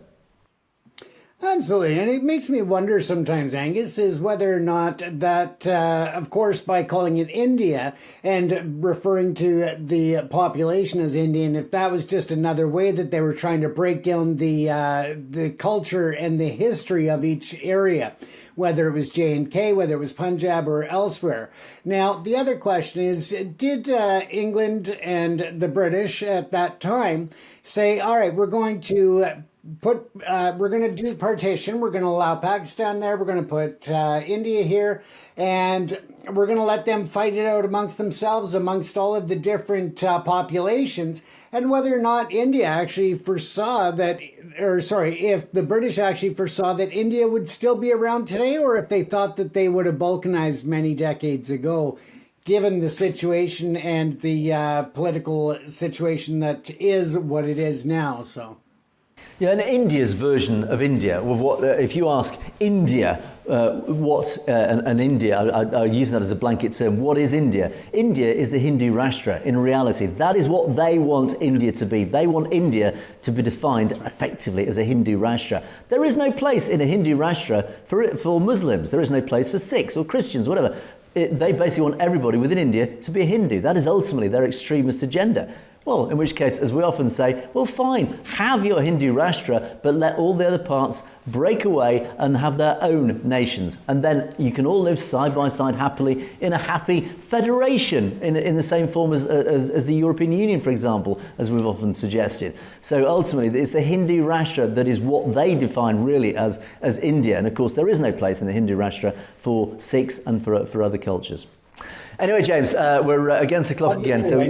Absolutely. And it makes me wonder sometimes, Angus, is whether or not that, of course, by calling it India and referring to the population as Indian, if that was just another way that they were trying to break down the culture and the history of each area, whether it was J&K, whether it was Punjab or elsewhere. Now, the other question is, did England and the British at that time say, all right, we're going to do partition. We're going to allow Pakistan there. We're going to put India here, and we're going to let them fight it out amongst themselves, amongst all of the different populations. And whether or not India actually foresaw that, if the British actually foresaw that India would still be around today, or if they thought that they would have balkanized many decades ago, given the situation and the political situation that is what it is now. So. Yeah, and India's version of India, of what if you ask India, an India, I use that as a blanket term, what is India? India is the Hindu Rashtra in reality. That is what they want India to be. They want India to be defined effectively as a Hindu Rashtra. There is no place in a Hindu Rashtra for Muslims. There is no place for Sikhs or Christians, whatever. They basically want everybody within India to be a Hindu. That is ultimately their extremist agenda. Well, in which case, as we often say, well, fine, have your Hindu Rashtra, but let all the other parts break away and have their own nations. And then you can all live side by side happily in a happy federation in the same form as the European Union, for example, as we've often suggested. So ultimately, it's the Hindu Rashtra that is what they define really as India. And of course, there is no place in the Hindu Rashtra for Sikhs and for other cultures. Anyway, James, we're against the clock again. So.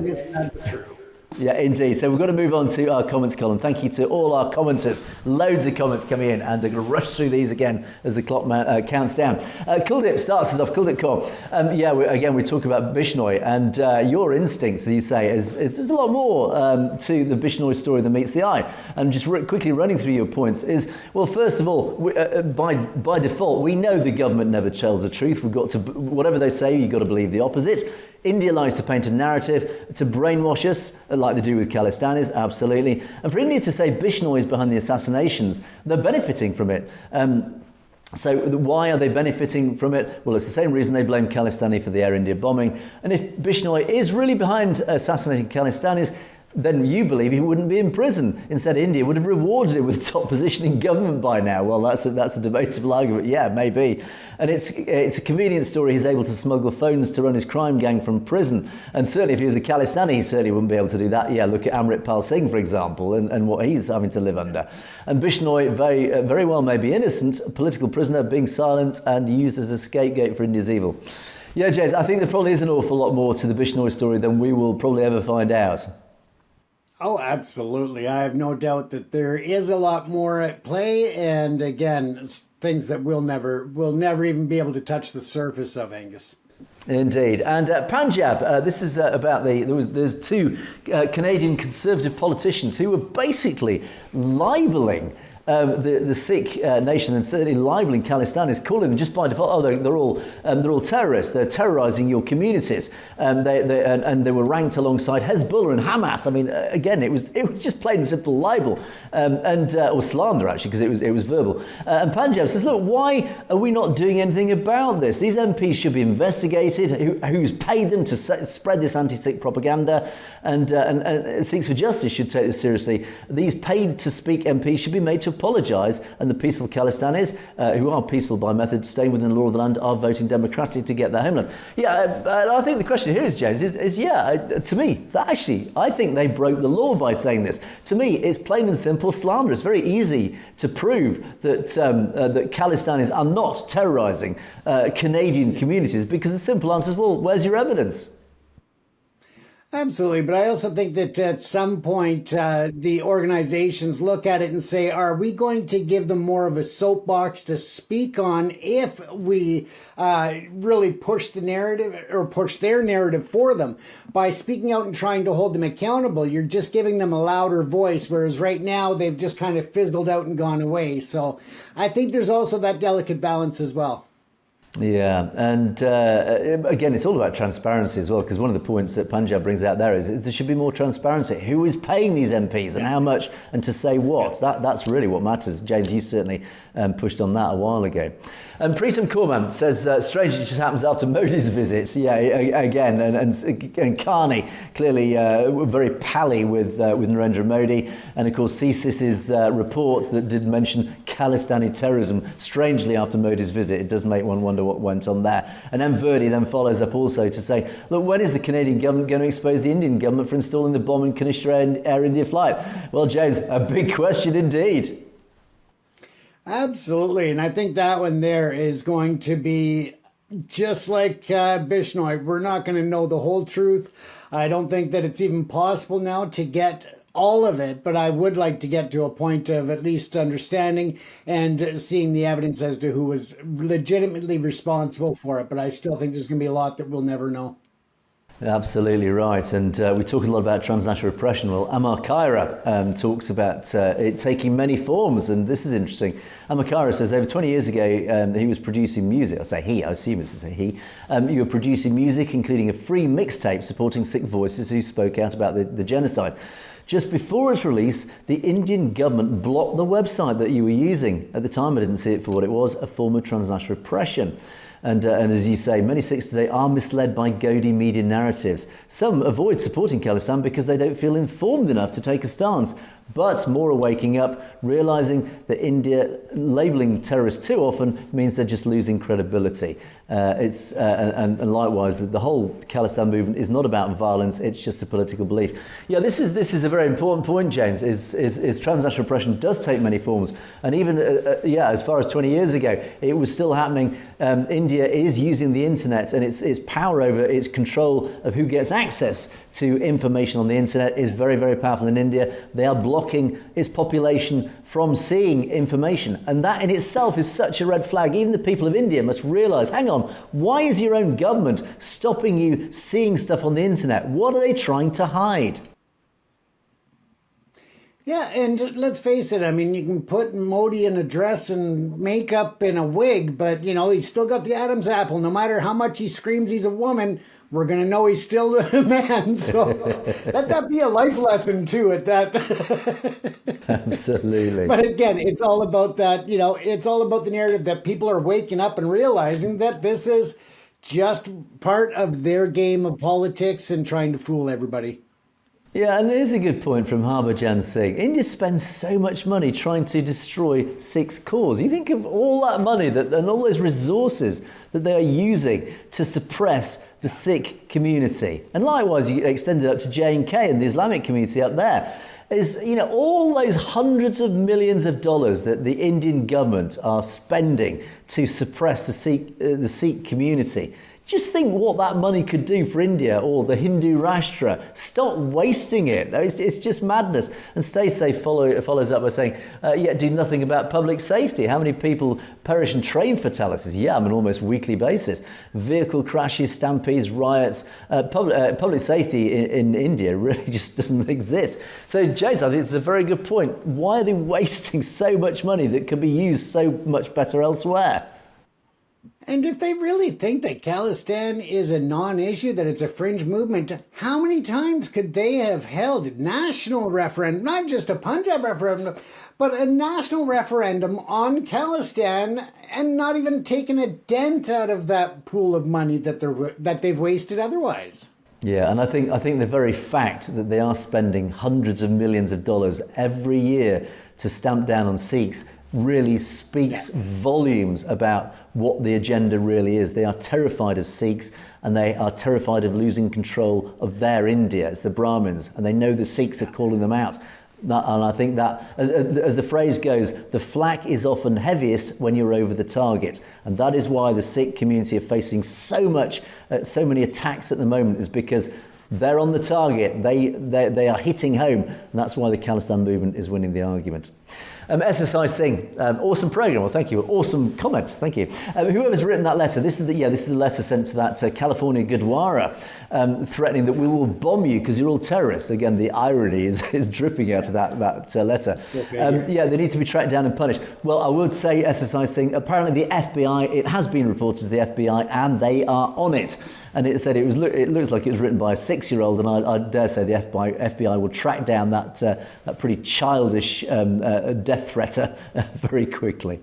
Yeah, indeed. So we've got to move on to our comments column. Thank you to all our commenters. Loads of comments coming in, and I'm going to rush through these again as the clock counts down. Kuldip starts us off. Kuldip.com. We talk about Bishnoi, and your instincts, as you say, is there's a lot more to the Bishnoi story than meets the eye. And just quickly running through your points is, well, first of all, by default, we know the government never tells the truth. We've got to, whatever they say, you've got to believe the opposite. India likes to paint a narrative, to brainwash us, like they do with Khalistanis, absolutely. And for India to say Bishnoi is behind the assassinations, they're benefiting from it. So why are they benefiting from it? Well, it's the same reason they blame Khalistani for the Air India bombing. And if Bishnoi is really behind assassinating Khalistanis, then you believe he wouldn't be in prison. Instead, India would have rewarded him with a top position in government by now. Well, that's a debatable argument. Yeah, maybe. And it's a convenient story. He's able to smuggle phones to run his crime gang from prison. And certainly if he was a Khalistani, he certainly wouldn't be able to do that. Yeah, look at Amrit Pal Singh, for example, and what he's having to live under. And Bishnoi very well may be innocent, a political prisoner, being silent and used as a scapegoat for India's evil. Yeah, James, I think there probably is an awful lot more to the Bishnoi story than we will probably ever find out. Oh, absolutely. I have no doubt that there is a lot more at play, and again, it's things that we'll never even be able to touch the surface of, Angus. Indeed. And Punjab, this is about there's two Canadian Conservative politicians who were basically libeling the Sikh nation, and certainly libeling Khalistan, is calling them just by default, oh, they're all terrorists, they're terrorizing your communities, and they were ranked alongside Hezbollah and Hamas. I mean, again, it was just plain and simple libel, or slander actually, because it was verbal. And Punjab says, look, why are we not doing anything about this? These MPs should be investigated. Who's paid them to spread this anti-Sikh propaganda? And Sikhs for Justice should take this seriously. These paid to speak MPs should be made to apologise, and the peaceful Khalistanis, who are peaceful by method, staying within the law of the land, are voting democratically to get their homeland. Yeah, I think the question here is, James, to me, I think they broke the law by saying this. To me, it's plain and simple slander. It's very easy to prove that that Khalistanis are not terrorising Canadian communities, because the simple answer is, well, where's your evidence? Absolutely, but I also think that at some point the organizations look at it and say, are we going to give them more of a soapbox to speak on if we really push the narrative or push their narrative for them? By speaking out and trying to hold them accountable, you're just giving them a louder voice, whereas right now they've just kind of fizzled out and gone away. So I think there's also that delicate balance as well. Yeah, and again, it's all about transparency as well, because one of the points that Punjab brings out there is that there should be more transparency. Who is paying these MPs and how much and to say what? That's really what matters. James, you certainly pushed on that a while ago. And Preetam Korman says, strange it just happens after Modi's visits. Yeah, again, and Carney clearly very pally with Narendra Modi. And of course, CSIS's report that did mention Khalistani terrorism, strangely after Modi's visit. It does make one wonder what went on there. And then Verdi then follows up also to say, look, when is the Canadian government going to expose the Indian government for installing the bomb in Cousineau Air India flight? Well, James, a big question indeed. Absolutely. And I think that one there is going to be just like Bishnoi. We're not going to know the whole truth. I don't think that it's even possible now to get all of it, but I would like to get to a point of at least understanding and seeing the evidence as to who was legitimately responsible for it. But I still think there's going to be a lot that we'll never know. Absolutely right. And we talk a lot about transnational repression. Well, Amar Khaira talks about it taking many forms. And this is interesting. Amar Khaira says over 20 years ago, he was producing music. I say he, I assume it's to say he. You were producing music, including a free mixtape supporting Sikh voices who spoke out about the genocide. Just before its release, the Indian government blocked the website that you were using. At the time, I didn't see it for what it was, a form of transnational repression. And as you say, many Sikhs today are misled by Gaudiya media narratives. Some avoid supporting Khalistan because they don't feel informed enough to take a stance. But more are waking up, realising that India labelling terrorists too often means they're just losing credibility. And likewise, the whole Khalistan movement is not about violence, it's just a political belief. Yeah, this is a very important point, James, is transnational repression does take many forms. And even, as far as 20 years ago, it was still happening. India is using the internet, and its power over its control of who gets access to information on the internet is very, very powerful in India. They are blocking its population from seeing information. And that in itself is such a red flag. Even the people of India must realise, hang on, why is your own government stopping you seeing stuff on the internet? What are they trying to hide? Yeah, and let's face it, I mean, you can put Modi in a dress and makeup and a wig, but, he's still got the Adam's apple. No matter how much he screams he's a woman, we're going to know he's still a man. So let that be a life lesson, too, at that. Absolutely. But again, it's all about that, it's all about the narrative that people are waking up and realizing that this is just part of their game of politics and trying to fool everybody. Yeah, and here's a good point from Harbhajan Singh. India spends so much money trying to destroy Sikhs' cause. You think of all that money and all those resources that they are using to suppress the Sikh community. And likewise, you extend it up to J&K and the Islamic community up there. Is, all those hundreds of millions of dollars that the Indian government are spending to suppress the Sikh community. Just think what that money could do for India or the Hindu Rashtra. Stop wasting it. It's just madness. And Stay Safe follows up by saying, yet do nothing about public safety. How many people perish in train fatalities? Yeah, on an almost weekly basis. Vehicle crashes, stampedes, riots. Public safety in India really just doesn't exist. So, James, I think it's a very good point. Why are they wasting so much money that could be used so much better elsewhere? And if they really think that Khalistan is a non-issue, that it's a fringe movement, how many times could they have held national referendum, not just a Punjab referendum, but a national referendum on Khalistan and not even taken a dent out of that pool of money that they've wasted otherwise? Yeah, and I think the very fact that they are spending hundreds of millions of dollars every year to stamp down on Sikhs really speaks volumes about what the agenda really is. They are terrified of Sikhs, and they are terrified of losing control of their India. It's the Brahmins, and they know the Sikhs are calling them out. And I think that, as the phrase goes, the flak is often heaviest when you're over the target. And that is why the Sikh community are facing so many attacks at the moment, is because they're on the target. They are hitting home, and that's why the Khalistan movement is winning the argument. SSI Singh, awesome program. Well, thank you. Awesome comment. Thank you. Whoever's written that letter, this is the letter sent to that California Gurdwara, threatening that we will bomb you because you're all terrorists. Again, the irony is dripping out of that letter. They need to be tracked down and punished. Well, I would say, SSI Singh, apparently the FBI, it has been reported to the FBI, and they are on it. And it said it looks like it was written by a 6-year-old, and I dare say the FBI will track down that pretty childish death threater very quickly.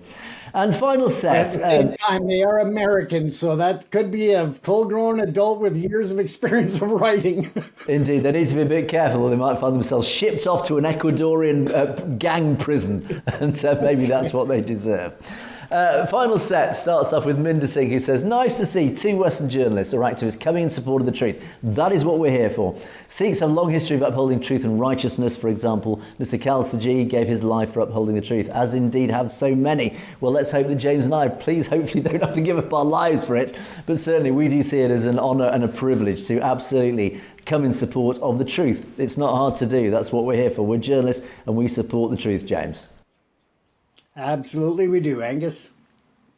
And final set. At the same time, they are Americans, so that could be a full-grown adult with years of experience of writing. Indeed, they need to be a bit careful, or they might find themselves shipped off to an Ecuadorian gang prison, and maybe that's what they deserve. Final set starts off with Minder Singh, who says, nice to see 2 Western journalists or activists coming in support of the truth. That is what we're here for. Sikhs have a long history of upholding truth and righteousness. For example, Mr. Khalsaji gave his life for upholding the truth, as indeed have so many. Well, let's hope that James and I, hopefully don't have to give up our lives for it. But certainly we do see it as an honour and a privilege to absolutely come in support of the truth. It's not hard to do. That's what we're here for. We're journalists and we support the truth, James. Absolutely we do, Angus.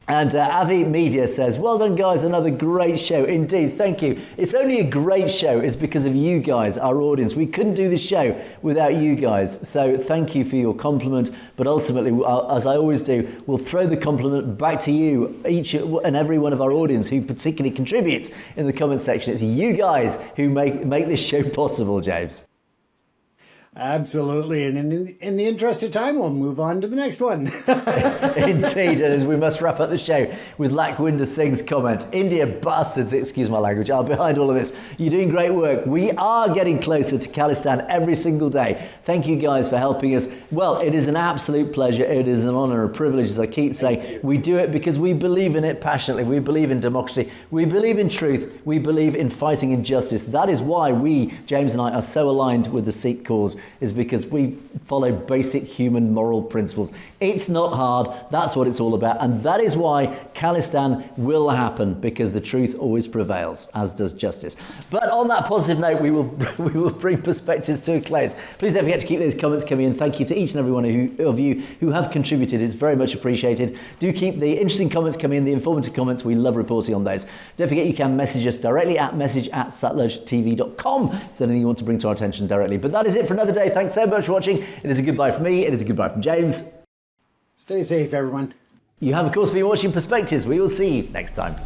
And Avi Media says, well done, guys. Another great show. Indeed, thank you. It's only a great show. It's because of you guys, our audience. We couldn't do this show without you guys. So thank you for your compliment. But ultimately, as I always do, we'll throw the compliment back to you, each and every one of our audience who particularly contributes in the comment section. It's you guys who make this show possible, James. Absolutely. And in the interest of time, we'll move on to the next one. Indeed. And as we must wrap up the show with Lakwinder Singh's comment, India bastards, excuse my language, are behind all of this. You're doing great work. We are getting closer to Khalistan every single day. Thank you guys for helping us. Well, it is an absolute pleasure. It is an honour, a privilege, as I keep saying. We do it because we believe in it passionately. We believe in democracy. We believe in truth. We believe in fighting injustice. That is why we, James and I, are so aligned with the Sikh cause, is because we follow basic human moral principles. It's not hard. That's what it's all about. And that is why Khalistan will happen, because the truth always prevails, as does justice. But on that positive note, we will bring perspectives to a close. Please don't forget to keep those comments coming in. Thank you to each and every one of you who have contributed. It's very much appreciated. Do keep the interesting comments coming in, the informative comments. We love reporting on those. Don't forget you can message us directly at message@satlajtv.com if there's anything you want to bring to our attention directly. But that is it for another day. Thanks so much for watching. It is a goodbye from me. It is a goodbye from James. Stay safe, everyone. You have, of course, been watching Perspectives. We will see you next time.